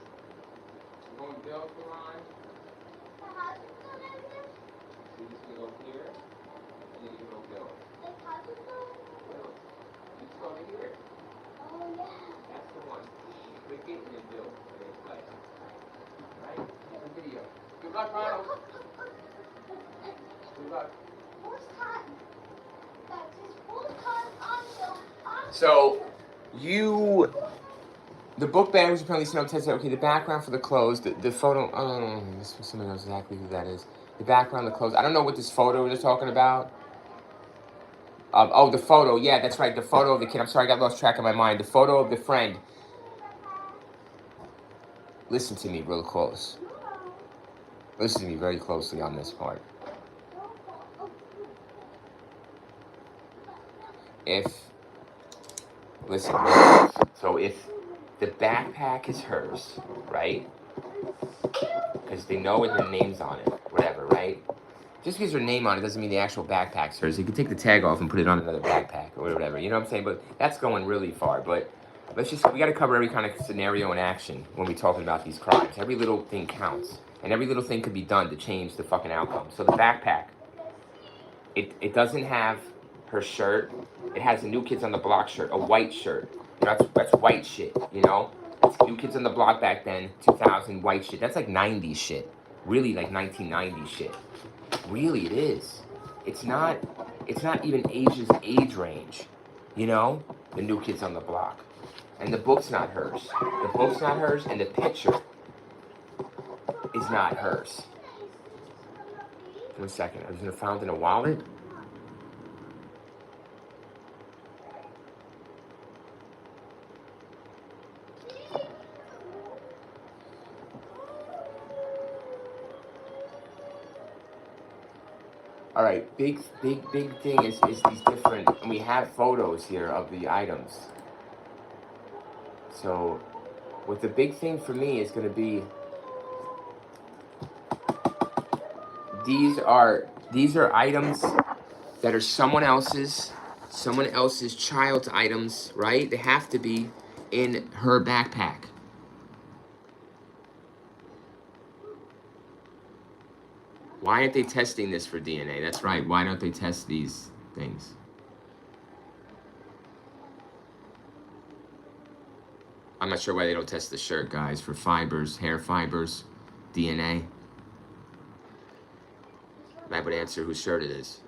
We're going to build for Ron.
The house is still in there?
So you're just going to go here, and then you can go build.
The house is still in there?
Build. You just go over here.
Oh yeah.
That's the one. Click it and then build. And then play. Right? Here's the video. Good luck, Ronald. Good luck.
Who's time? Guys, it's full time on.
So, the book bag was apparently sent out tested. Okay, the background for the clothes, the photo, somebody knows exactly who that is. The background, the clothes, I don't know what this photo is talking about. The photo, yeah, that's right, the photo of the kid. I'm sorry, I got lost track of my mind. The photo of the friend. Listen to me real close. Listen to me very closely on this part. Listen, so if the backpack is hers, right? Because they know what her name's on it, whatever, right? Just because her name on it doesn't mean the actual backpack's hers. You can take the tag off and put it on another backpack or whatever, you know what I'm saying? But that's going really far. But we got to cover every kind of scenario and action when we're talking about these crimes. Every little thing counts. And every little thing could be done to change the fucking outcome. So the backpack, it doesn't have her shirt. It has a New Kids on the Block shirt, a white shirt. You know, that's white shit, you know? That's New Kids on the Block back then, 2000 white shit. That's like 90s shit. Really like 1990s shit. Really, it is. It's not even Asia's age range, you know? The New Kids on the Block. And the book's not hers. The book's not hers, and the picture is not hers. 1 second. I was gonna found in a wallet. All right, big thing is these different, and we have photos here of the items. So, what the big thing for me is going to be, these are items that are someone else's child's items, right? They have to be in her backpack. Why aren't they testing this for DNA? That's right. Why don't they test these things? I'm not sure why they don't test the shirt, guys, for fibers, hair fibers, DNA. That would answer whose shirt it is.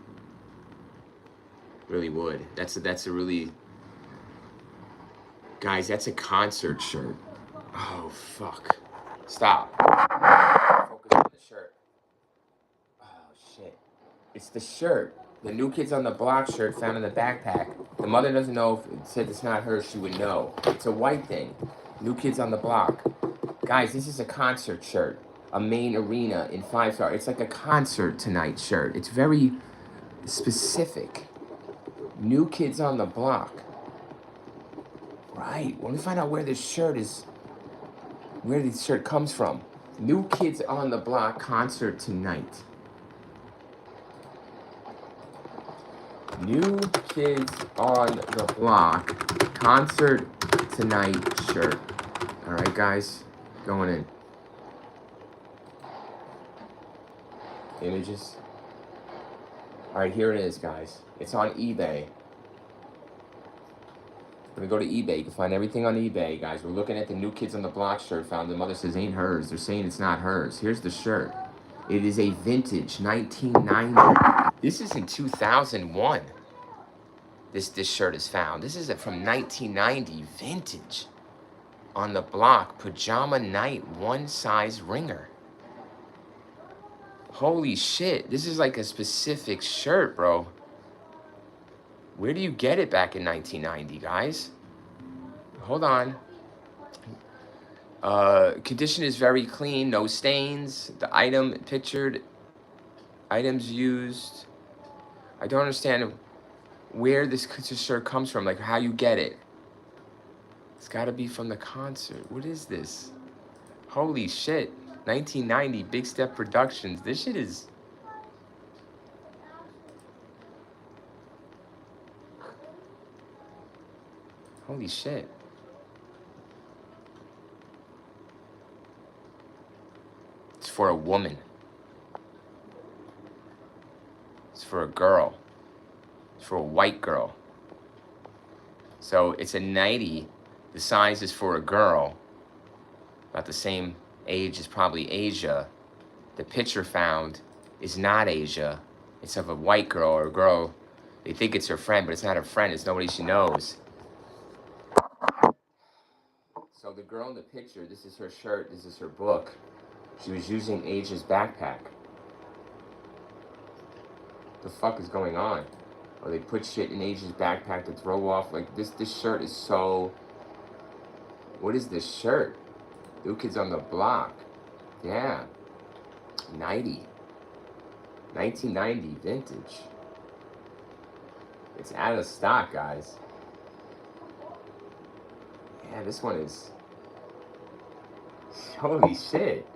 Really would. That's a really, guys. That's a concert shirt. Oh fuck. Stop. Focus on the shirt. Oh shit. It's the shirt. The New Kids on the Block shirt found in the backpack. The mother doesn't know if it said it's not hers, she would know. It's a white thing. New Kids on the Block. Guys, this is a concert shirt. A main arena in 5-star. It's like a concert tonight shirt. It's very specific. New Kids on the Block. Right. Let me find out where this shirt is. Where this shirt comes from. New Kids on the Block concert tonight. New Kids on the Block concert tonight shirt. All right, guys, going in. Images. All right, here it is, guys. It's on eBay. We're gonna go to eBay. You can find everything on eBay, guys. We're looking at the New Kids on the Block shirt found. The mother says ain't hers. They're saying it's not hers. Here's the shirt. It is a vintage 1990. This is in 2001. This shirt is found. This is from 1990, vintage. On the Block, pajama night, one size ringer. Holy shit, this is like a specific shirt, bro. Where do you get it back in 1990, guys? Hold on. Condition is very clean, no stains. The item pictured, items used. I don't understand where this shirt comes from, like how you get it. It's gotta be from the concert. What is this? Holy shit. 1990, Big Step Productions. This shit is... Holy shit. It's for a woman. It's for a girl. It's for a white girl. So it's a 90. The size is for a girl. About the same age as probably Asia. The picture found is not Asia. It's of a white girl or a girl. They think it's her friend, but it's not her friend. It's nobody she knows. So the girl in the picture, this is her shirt, this is her book. She was using Asia's backpack. The fuck is going on? Or they put shit in Asia's backpack to throw off. Like this shirt is so... What is this shirt? New Kids on the Block. Yeah. 90. 1990 vintage. It's out of stock, guys. Yeah, this one is... Holy shit.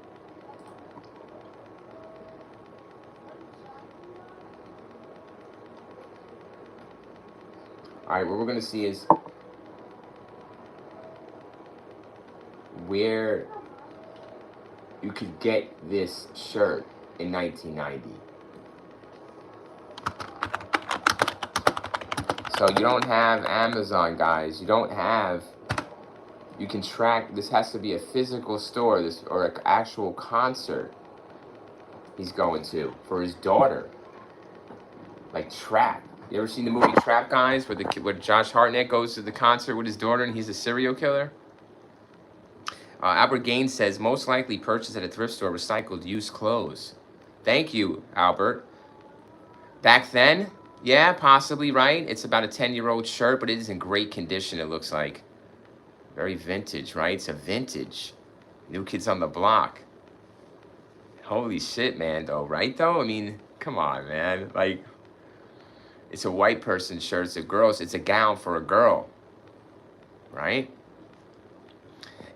Alright, what we're going to see is where you could get this shirt in 1990. So you don't have Amazon, guys. You don't have... You can track... This has to be a physical store, this or an actual concert he's going to for his daughter. Like Trap. You ever seen the movie Trap, guys, where Josh Hartnett goes to the concert with his daughter and he's a serial killer? Albert Gaines says, most likely purchased at a thrift store, recycled used clothes. Thank you, Albert. Back then, yeah, possibly, right? It's about a 10-year-old shirt, but it is in great condition, it looks like. Very vintage, right? It's a vintage. New Kids on the Block. Holy shit, man, though, right, though? I mean, come on, man. Like, it's a white person's shirt. It's a girl's. It's a gown for a girl, right?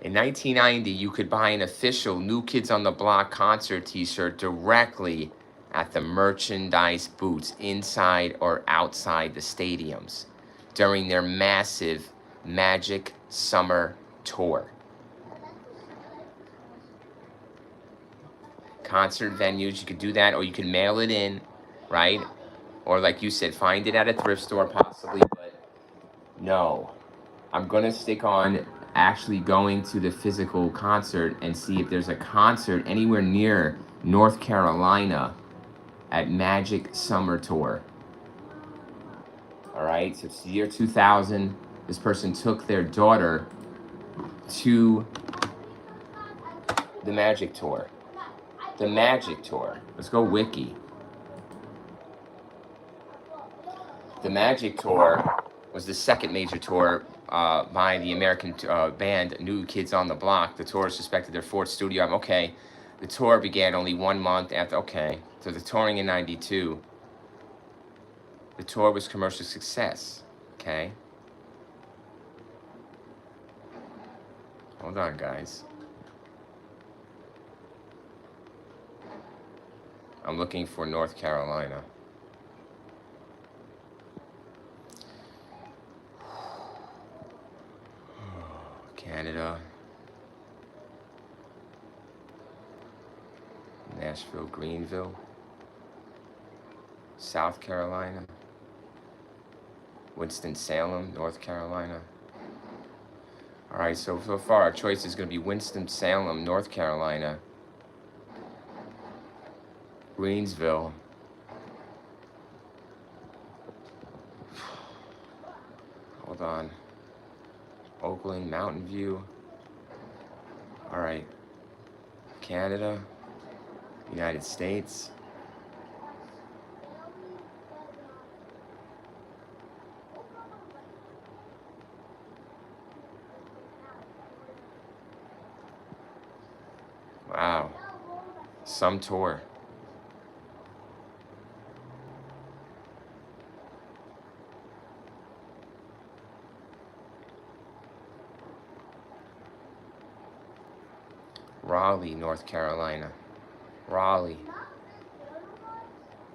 In 1990, you could buy an official New Kids on the Block concert t-shirt directly at the merchandise booths inside or outside the stadiums during their massive Magic Summer Tour. Concert venues, you could do that, or you can mail it in, right? Or like you said, find it at a thrift store possibly, but no. I'm going to stick on actually going to the physical concert and see if there's a concert anywhere near North Carolina at Magic Summer Tour. All right, so it's the year 2000. This person took their daughter to the Magic Tour. The Magic Tour. Let's go wiki. The Magic Tour was the second major tour by the American band New Kids on the Block. The tour suspected their fourth studio album. Okay, the tour began only 1 month after. Okay, so the touring in '92. The tour was commercial success. Okay, hold on, guys. I'm looking for North Carolina. Canada. Nashville, Greenville. South Carolina. Winston-Salem, North Carolina. All right, so far our choice is going to be Winston-Salem, North Carolina. Greensville. Hold on. Oakland, Mountain View. All right. Canada. United States. Wow. Some tour. Raleigh, North Carolina. Raleigh.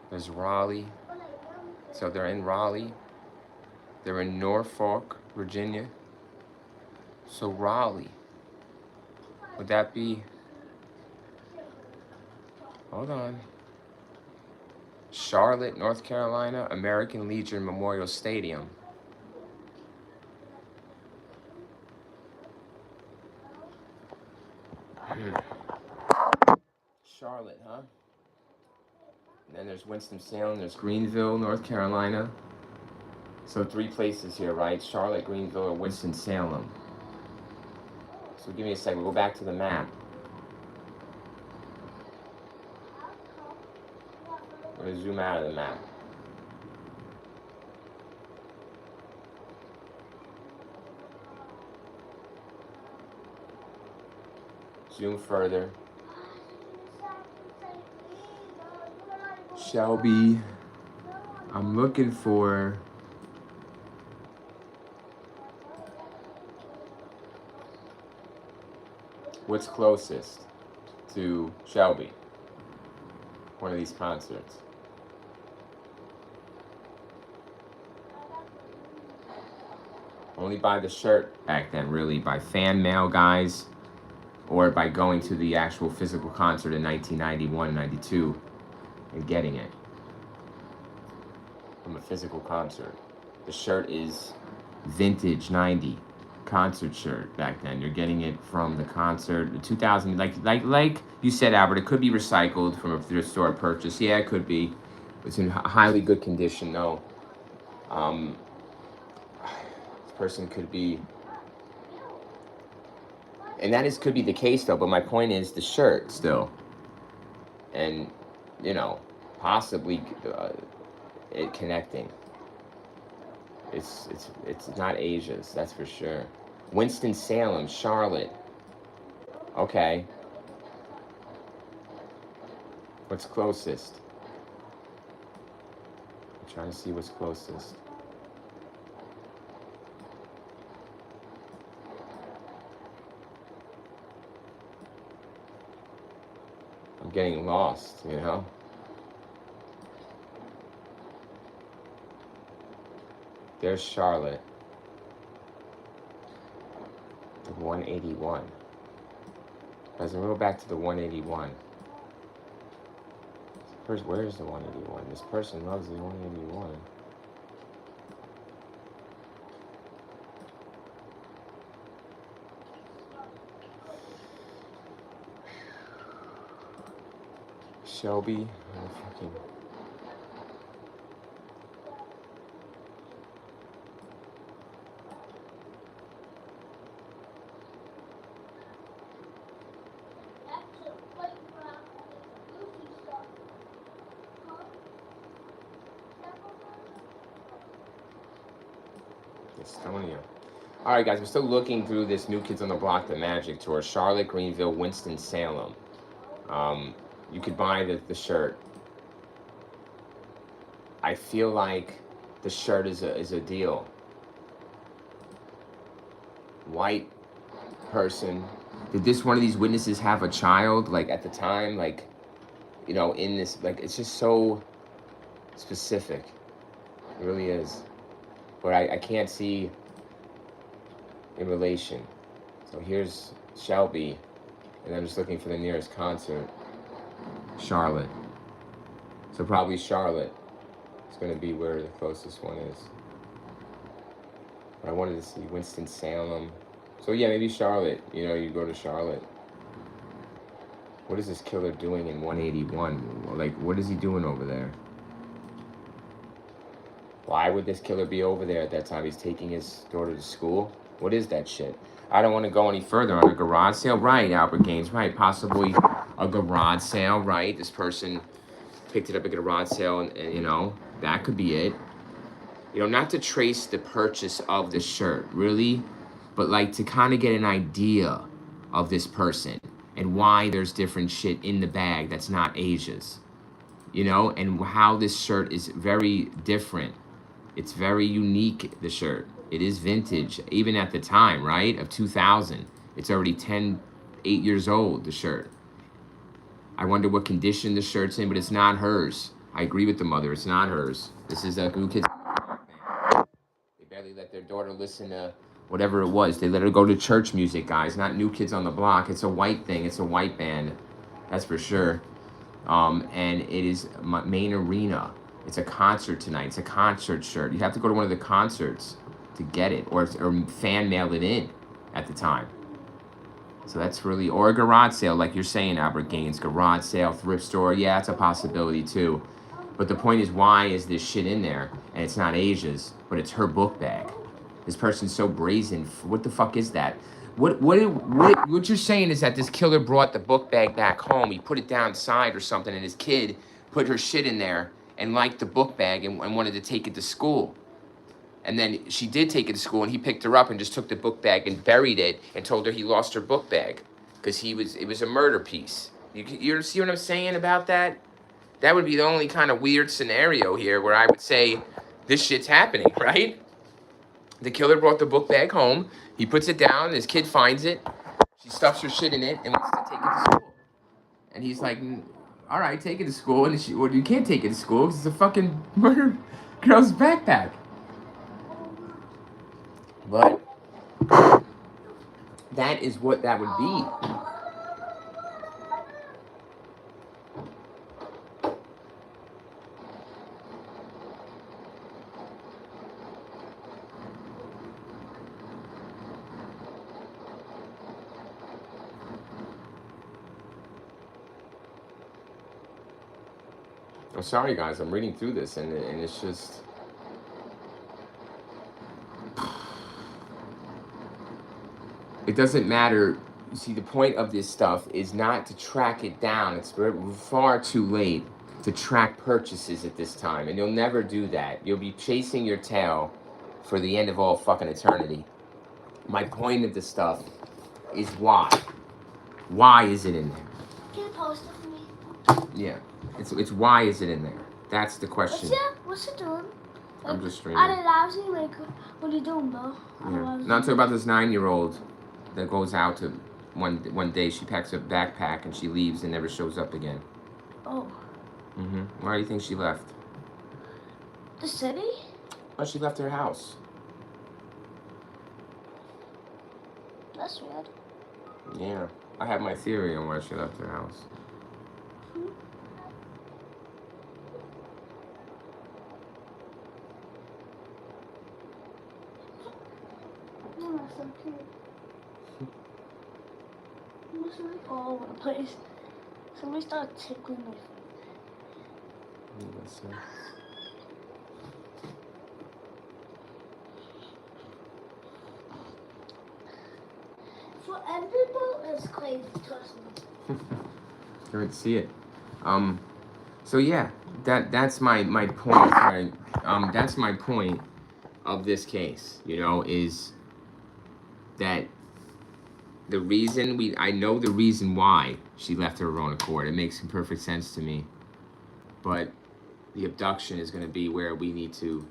There's Raleigh. So they're in Raleigh. They're in Norfolk, Virginia. So Raleigh. Would that be... Hold on. Charlotte, North Carolina, American Legion Memorial Stadium. Charlotte, huh? And then there's Winston-Salem, there's Greenville, North Carolina. So 3 places here, right? Charlotte, Greenville, or Winston-Salem. So give me a second, we'll go back to the map. I'm gonna zoom out of the map. Zoom further. Shelby. I'm looking for... What's closest to Shelby? One of these concerts. Only buy the shirt back then, really, by fan mail, guys, or by going to the actual physical concert in 1991, 92, and getting it from a physical concert. The shirt is vintage 90 concert shirt back then. You're getting it from the concert, the 2000, like you said, Albert. It could be recycled from a thrift store purchase. Yeah, it could be. It's in highly good condition, though. This person could be, and could be the case, though. But my point is the shirt still, and possibly it connecting. It's not Asia's, that's for sure. Winston-Salem, Charlotte. Okay. What's closest? I'm trying to see what's closest. I'm getting lost, There's Charlotte. The 181. Let's go back to the 181. Where's the 181? This person loves the 181. Shelby. Oh, fucking... Estonia. All right, guys, we're still looking through this New Kids on the Block, the Magic Tour. Charlotte, Greenville, Winston-Salem. You could buy the shirt. I feel like the shirt is a deal. White person. Did this one of these witnesses have a child, like, at the time? Like, you know, in this, like, it's just so specific. It really is. But I can't see in relation. So here's Shelby, and I'm just looking for the nearest concert. Charlotte. So probably Charlotte is going to be where the closest one is. But I wanted to see Winston-Salem. So yeah, maybe Charlotte. You know, you go to Charlotte. What is this killer doing in 181? Like, what is he doing over there? Why would this killer be over there at that time? He's taking his daughter to school? What is that shit? I don't want to go any further. On a garage sale? Right, Albert Gaines. Right, possibly a garage sale, right? This person picked it up at a garage sale, and you know, that could be it. You know, not to trace the purchase of the shirt, really, but like to kind of get an idea of this person and why there's different shit in the bag that's not Asia's. You know, and how this shirt is very different. It's very unique, the shirt. It is vintage, even at the time, right, of 2000. It's already 8 years old, the shirt. I wonder what condition the shirt's in, but it's not hers. I agree with the mother. It's not hers. This is a New Kids. They barely let their daughter listen to whatever it was. They let her go to church music, guys, not New Kids on the Block. It's a white thing. It's a white band. That's for sure. And it is Main Arena. It's a concert tonight. It's a concert shirt. You have to go to one of the concerts to get it, or fan mail it in at the time. So that's really, or a garage sale, like you're saying, Albert Gaines. Garage sale, thrift store, yeah, it's a possibility too. But the point is, why is this shit in there? And it's not Asia's, but it's her book bag. This person's so brazen. What the fuck is that? What you're saying is that this killer brought the book bag back home. He put it downside or something, and his kid put her shit in there and liked the book bag and wanted to take it to school. And then she did take it to school, and he picked her up and just took the book bag and buried it and told her he lost her book bag because it was a murder piece. You see what I'm saying about that? That would be the only kind of weird scenario here where I would say this shit's happening, right? The killer brought the book bag home. He puts it down. His kid finds it. She stuffs her shit in it and wants to take it to school. And he's like, all right, take it to school. And she, well, you can't take it to school because it's a fucking murder girl's backpack. But that is what that would be. I'm sorry, guys. I'm reading through this, and it's just... It doesn't matter. You see, the point of this stuff is not to track it down. It's far too late to track purchases at this time, and you'll never do that. You'll be chasing your tail for the end of all fucking eternity. My point of this stuff is why. Why is it in there?
Can you post it for me?
Yeah. It's why is it in there? That's the question.
What's it doing?
I'm just streaming.
I allows you, like, what are you doing, bro?
Yeah. Not talking about this 9-year-old that goes out to one day. She packs a backpack and she leaves and never shows up again.
Oh.
Why do you think she left?
The city?
Well, she left her house.
That's weird.
Yeah. I have my theory on why she left her house.
Oh, that's so cute. I'm just like all over the place. Somebody started tickling my foot.
Let's see.
For everybody, it's crazy, trust me.
Can't see it. So yeah, that's my point. Right? That's my point. of this case, you know, is that I know the reason why she left her own accord. It makes perfect sense to me. But the abduction is going to be where we need to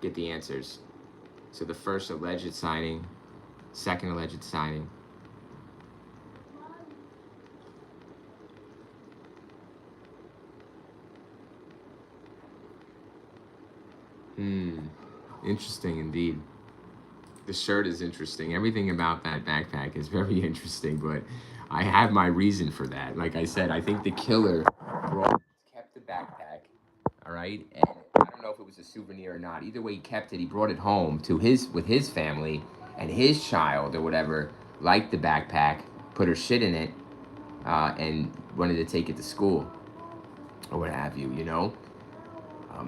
get the answers. So the first alleged sighting, second alleged sighting. Interesting indeed. The shirt is interesting. Everything about that backpack is very interesting, but I have my reason for that. Like I said, I think the killer kept the backpack, all right? And I don't know if it was a souvenir or not. Either way, he kept it. He brought it home to with his family, and his child or whatever liked the backpack, put her shit in it, and wanted to take it to school or what have you, you know?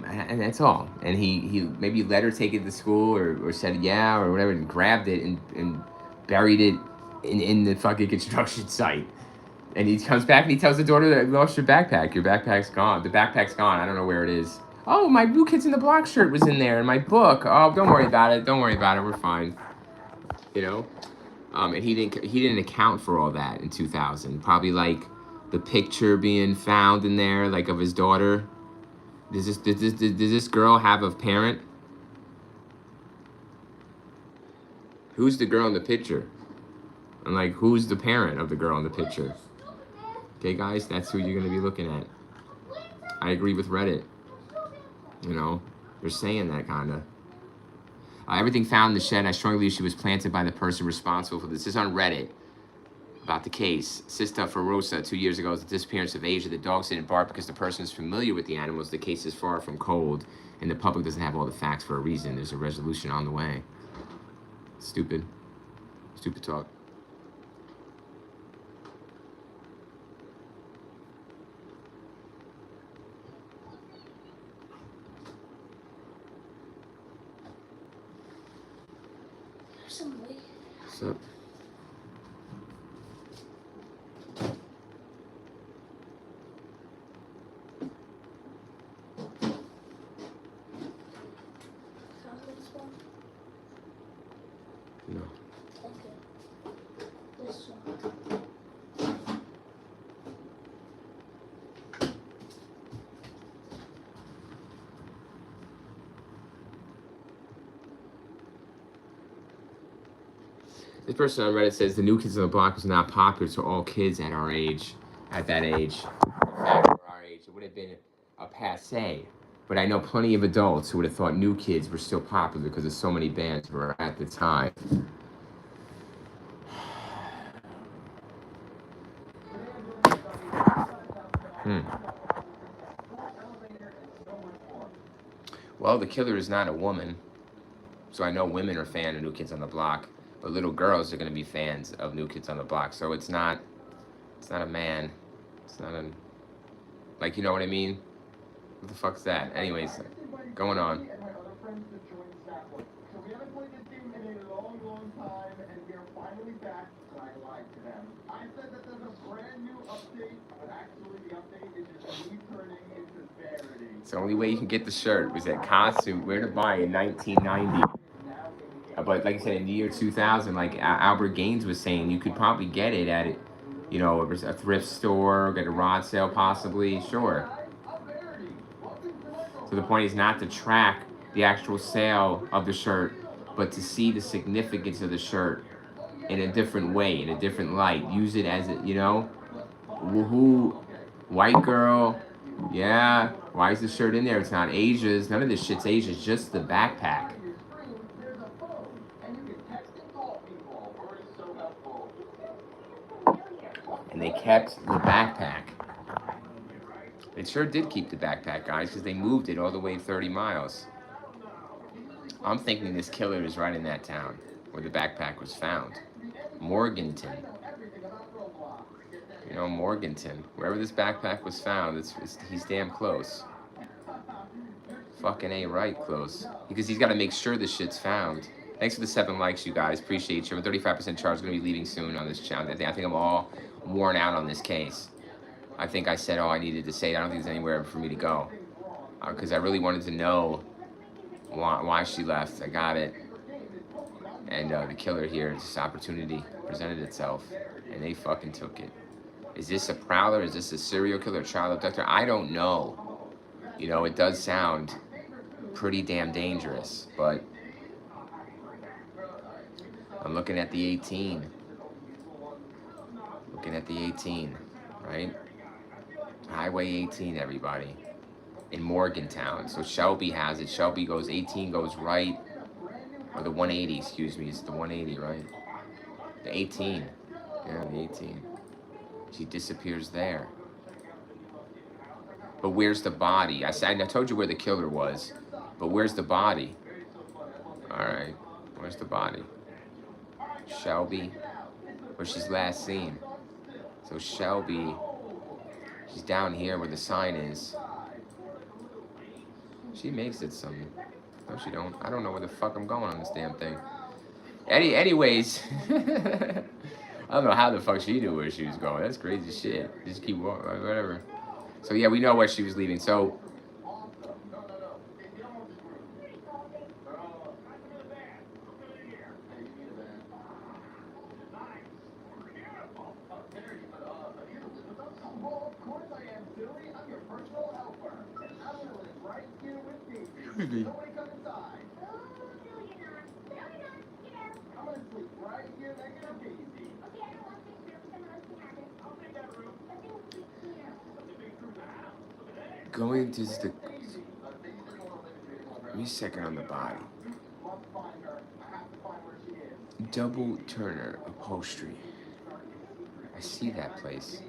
And that's all. And he maybe let her take it to school or said yeah or whatever and grabbed it and buried it in the fucking construction site. And he comes back and he tells the daughter that lost your backpack. Your backpack's gone. The backpack's gone. I don't know where it is. Oh, my New Kids in the Block shirt was in there and my book. Oh, don't worry about it. Don't worry about it. We're fine. You know? And he didn't account for all that in 2000. Probably like the picture being found in there, like of his daughter. Does this girl have a parent? Who's the girl in the picture? And like, who's the parent of the girl in the picture? Okay, guys, that's who you're gonna be looking at. I agree with Reddit. You know, they're saying that kinda. Everything found in the shed, I strongly believe she was planted by the person responsible for this. This is on Reddit about the case. Sista Ferosa, 2 years ago, is the disappearance of Asia. The dogs didn't bark because the person is familiar with the animals. The case is far from cold, and the public doesn't have all the facts for a reason. There's a resolution on the way. Stupid. Stupid talk.
Somebody.
So. No.
Okay. This one.
This person on Reddit says the New Kids on the Block was not popular to all kids at our age, at that age. In fact, for our age, it would have been a passe. But I know plenty of adults who would have thought New Kids were still popular because of so many bands were at the time. Well, the killer is not a woman, so I know women are fans of New Kids on the Block, but little girls are going to be fans of New Kids on the Block. So it's not a man. It's not a, like, you know what I mean? What the fuck's that? Anyways, going on. It's the only way you can get the shirt was at Costume, where to buy in 1990. But like I said, in the year 2000, like Albert Gaines was saying, you could probably get it at, you know, a thrift store, get a rod sale possibly, sure. So the point is not to track the actual sale of the shirt, but to see the significance of the shirt in a different way, in a different light. Use it as, you know, woohoo, white girl, yeah, why is the shirt in there? It's not Asia's. None of this shit's Asia's, just the backpack. And they kept the backpack. They sure did keep the backpack, guys, because they moved it all the way 30 miles. I'm thinking this killer is right in that town where the backpack was found. Morganton. You know, Morganton. Wherever this backpack was found, he's damn close. Fucking ain't right close. Because he's got to make sure this shit's found. Thanks for the 7 likes, you guys. Appreciate you. I'm 35% charge. Going to be leaving soon on this channel. I think I'm all worn out on this case. I think I said all I needed to say. I don't think there's anywhere for me to go. Because I really wanted to know why she left. I got it. And the killer here, this opportunity presented itself, and they fucking took it. Is this a prowler? Is this a serial killer, child abductor? I don't know. You know, it does sound pretty damn dangerous, but I'm looking at the 18. Looking at the 18, right? Highway 18, everybody. In Morgantown. So Shelby has it. Shelby goes 18, goes right. Or the 180, excuse me. It's the 180, right? The 18. Yeah, the 18. She disappears there. But where's the body? I told you where the killer was. But where's the body? Alright. Where's the body? Shelby. Where she's last seen. So Shelby, she's down here where the sign is. She makes it some. No, she don't. I don't know where the fuck I'm going on this damn thing. Anyways, I don't know how the fuck she knew where she was going. That's crazy shit. Just keep walking, whatever. So yeah, we know where she was leaving. So going to the. Give me a second on the body. Double Turner Upholstery. I see that place.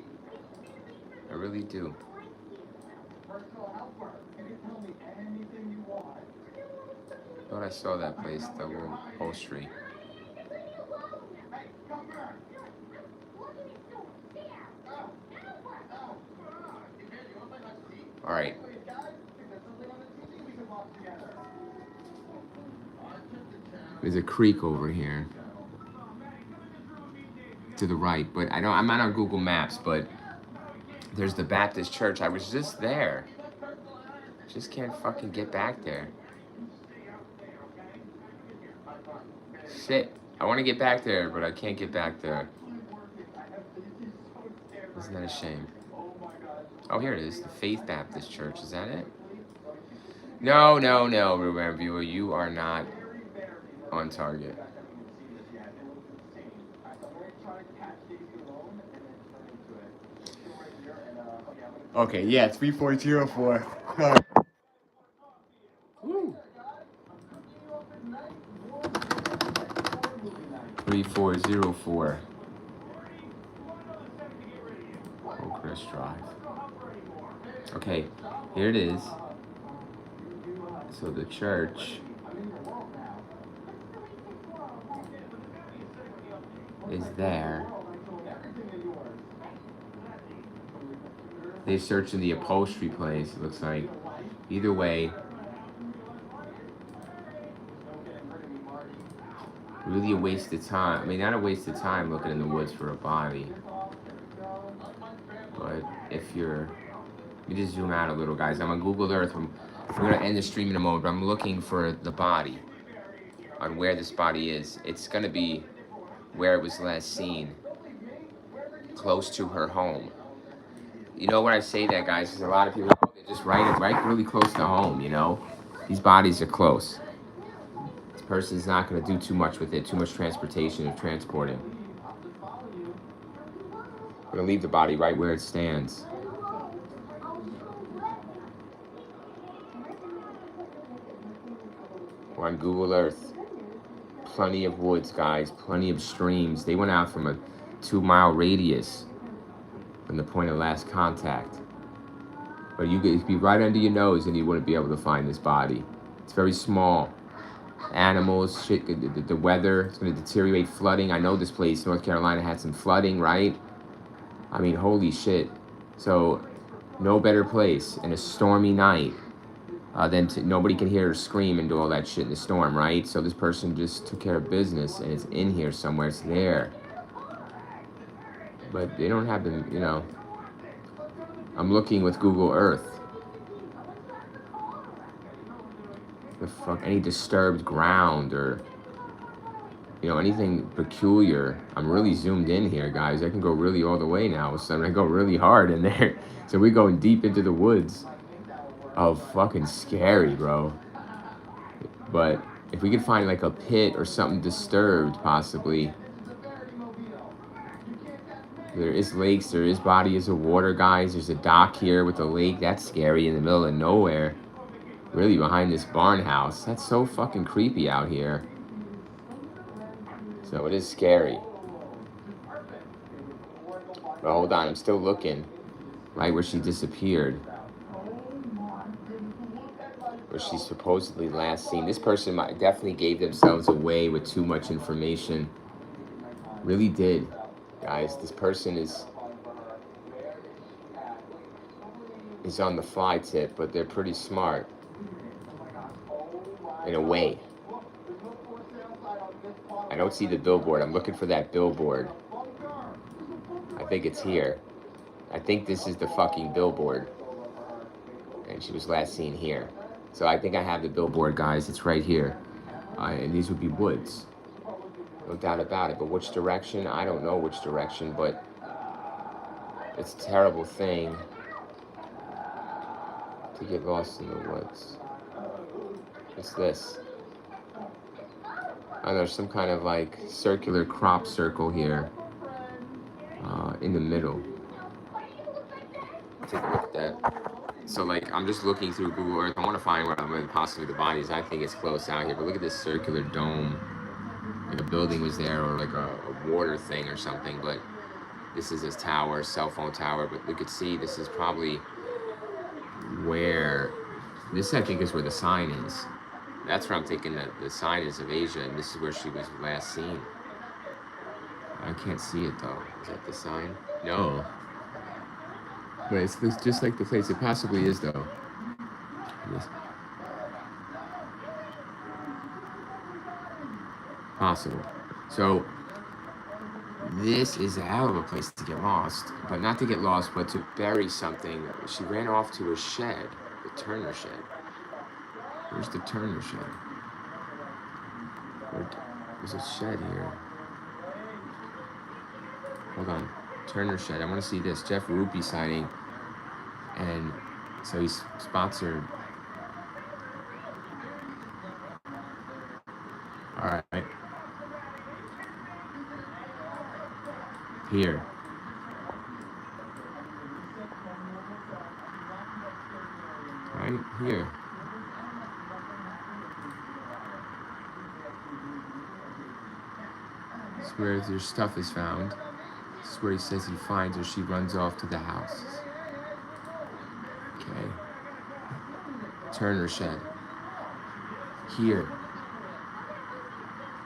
I really do. Thought I saw that place, Double Upholstery. All right. There's a creek over here to the right, but I'm not on Google Maps, but there's the Baptist church. I was just there. Just can't fucking get back there. Shit. I want to get back there, but I can't get back there. Isn't that a shame? Oh, here it is. The Faith Baptist Church. Is that it? No, Ruben Viewer. You are not on target. Okay, yeah, 3404. Woo. 3404. Oakrest Drive. Okay, here it is. So the church is there. They searched in the upholstery place, it looks like. Either way, really a waste of time. I mean, not a waste of time looking in the woods for a body. But if you're, let me just zoom out a little, guys. I'm on Google Earth. We're going to end the stream in a moment, but I'm looking for the body, on where this body is. It's going to be where it was last seen, close to her home. You know when I say that, guys, because a lot of people, they're just right really close to home, you know? These bodies are close. This person's not going to do too much with it, too much transportation or transporting. We're going to leave the body right where it stands. We're on Google Earth. Plenty of woods, guys. Plenty of streams. They went out from a 2-mile radius from the point of last contact. But you could be right under your nose and you wouldn't be able to find this body. It's very small. Animals, shit, the weather, it's going to deteriorate. Flooding. I know this place, North Carolina, had some flooding, right? I mean, holy shit. So, no better place in a stormy night than nobody can hear her scream and do all that shit in the storm, right? So this person just took care of business and it's in here somewhere. It's there. But they don't have them, you know. I'm looking with Google Earth. the fuck, any disturbed ground or, you know, anything peculiar. I'm really zoomed in here, guys. I can go really all the way now. So I'm gonna go really hard in there. So we're going deep into the woods. Oh, fucking scary, bro. But if we could find like a pit or something disturbed, possibly. There is lakes, there is bodies of water, guys. There's a dock here with a lake. That's scary in the middle of nowhere. Really behind this barn house. That's so fucking creepy out here. So it is scary. But hold on, I'm still looking. Right where she disappeared. Where she's supposedly last seen. This person definitely gave themselves away with too much information. Really did. Guys, this person is on the fly tip, but they're pretty smart. In a way. I don't see the billboard. I'm looking for that billboard. I think it's here. I think this is the fucking billboard. And she was last seen here. So I think I have the billboard, guys. It's right here. And these would be woods. No doubt about it. But which direction? I don't know which direction, but it's a terrible thing to get lost in the woods. What's this? Oh, there's some kind of like circular crop circle here in the middle. Take a look at that. So like I'm just looking through Google Earth. I want to find where possibly the body is. I think it's close out here. But look at this circular dome. Like a building was there, or like a water thing or something. But this is a tower, cell phone tower. But you could see this is probably where this I think is where the sign is. That's where I'm thinking that the sign is of Asia, and this is where she was last seen. I can't see it though. Is that the sign? No. But it looks just like the place. It possibly is though. Yes. Possible. So this is a hell of a place to get lost, but not to get lost, but to bury something. She ran off to a shed, the Turner shed. Where's the Turner shed? There's a shed here. Hold on. Turner shed. I want to see this. Jeff Rupee sighting. And so he spots her. All right. Here. Right here. This is where their stuff is found. This is where he says he finds her. She runs off to the house. Okay. Turner shed. Here.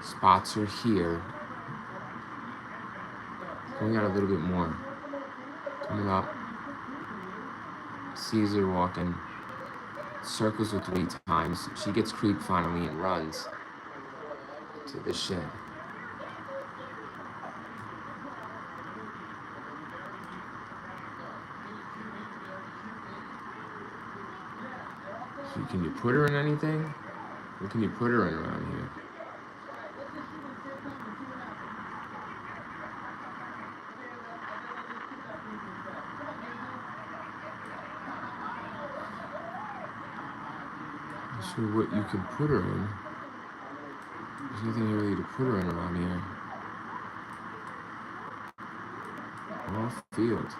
Spots her here. Going out a little bit more. Coming up. Sees her walking. Circles her 3 times. She gets creeped finally and runs to the shed. So can you put her in anything? What can you put her in around here? Not sure what you can put her in. There's nothing really to put her in around here. Off field.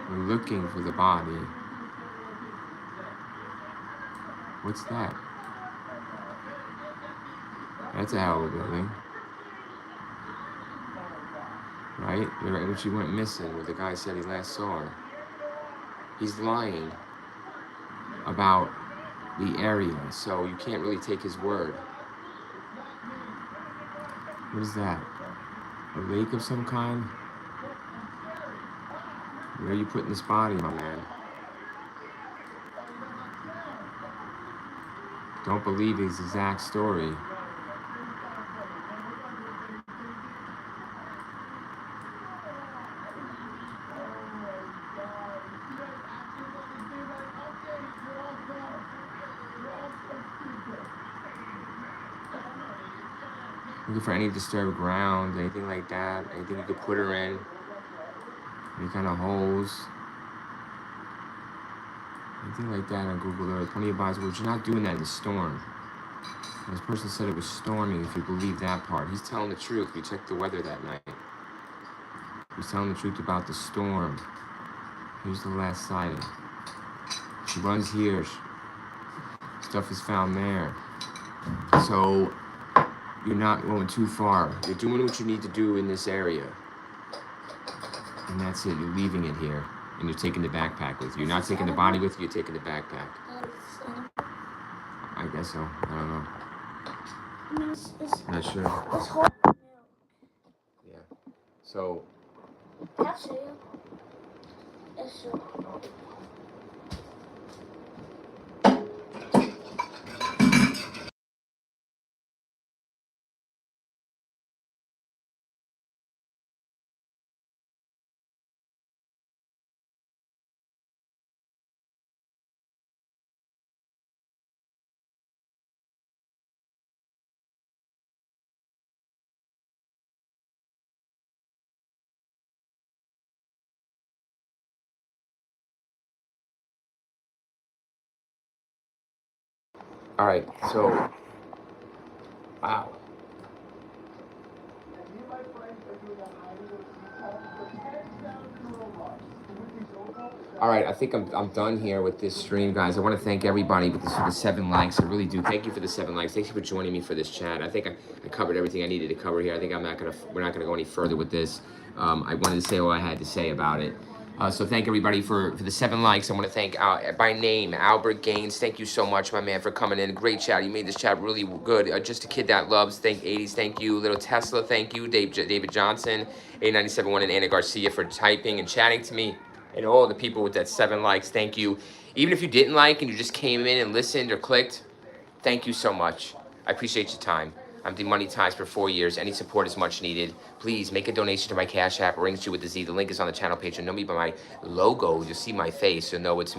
We're looking for the body. What's that? That's a hell of a building. Right? Right when she went missing, where the guy said he last saw her. He's lying about the area, so you can't really take his word. What is that? A lake of some kind? Where are you putting this body, my man? Don't believe his exact story. Looking for any disturbed ground, anything like that, anything you could put her in, any kind of holes, anything like that on Google Earth. Plenty of bodies, but you're not doing that in the storm. This person said it was storming, if you believe that part. He's telling the truth. We checked the weather that night. He's telling the truth about the storm. Here's the last sighting. She runs here. Stuff is found there. So you're not going too far. You're doing what you need to do in this area. And that's it. You're leaving it here. And you're taking the backpack with you. You're not taking the body with you, you're taking the backpack. I guess so. I don't know. Not sure.
It's hard.
Yeah. So.
That's it. It's
All right. So. Wow. All right, I think I'm done here with this stream, guys. I want to thank everybody for the 7 likes. I really do. Thank you for the 7 likes. Thank you for joining me for this chat. I think I covered everything I needed to cover here. I think we're not gonna go any further with this. I wanted to say all I had to say about it. So thank everybody for the 7 likes. I want to thank by name Albert Gaines. Thank you so much, my man, for coming in. Great chat. You made this chat really good. Just a kid that loves. Thank 80s. Thank you, little Tesla. Thank you, David Johnson, 8971, and Anna Garcia for typing and chatting to me. And all the people with that 7 likes, thank you. Even if you didn't like and you just came in and listened or clicked, thank you so much. I appreciate your time. I'm demonetized for 4 years. Any support is much needed. Please make a donation to my Cash App, Rings You with the Z. The link is on the channel page. And know me by my logo. You'll see my face. You'll know it's me.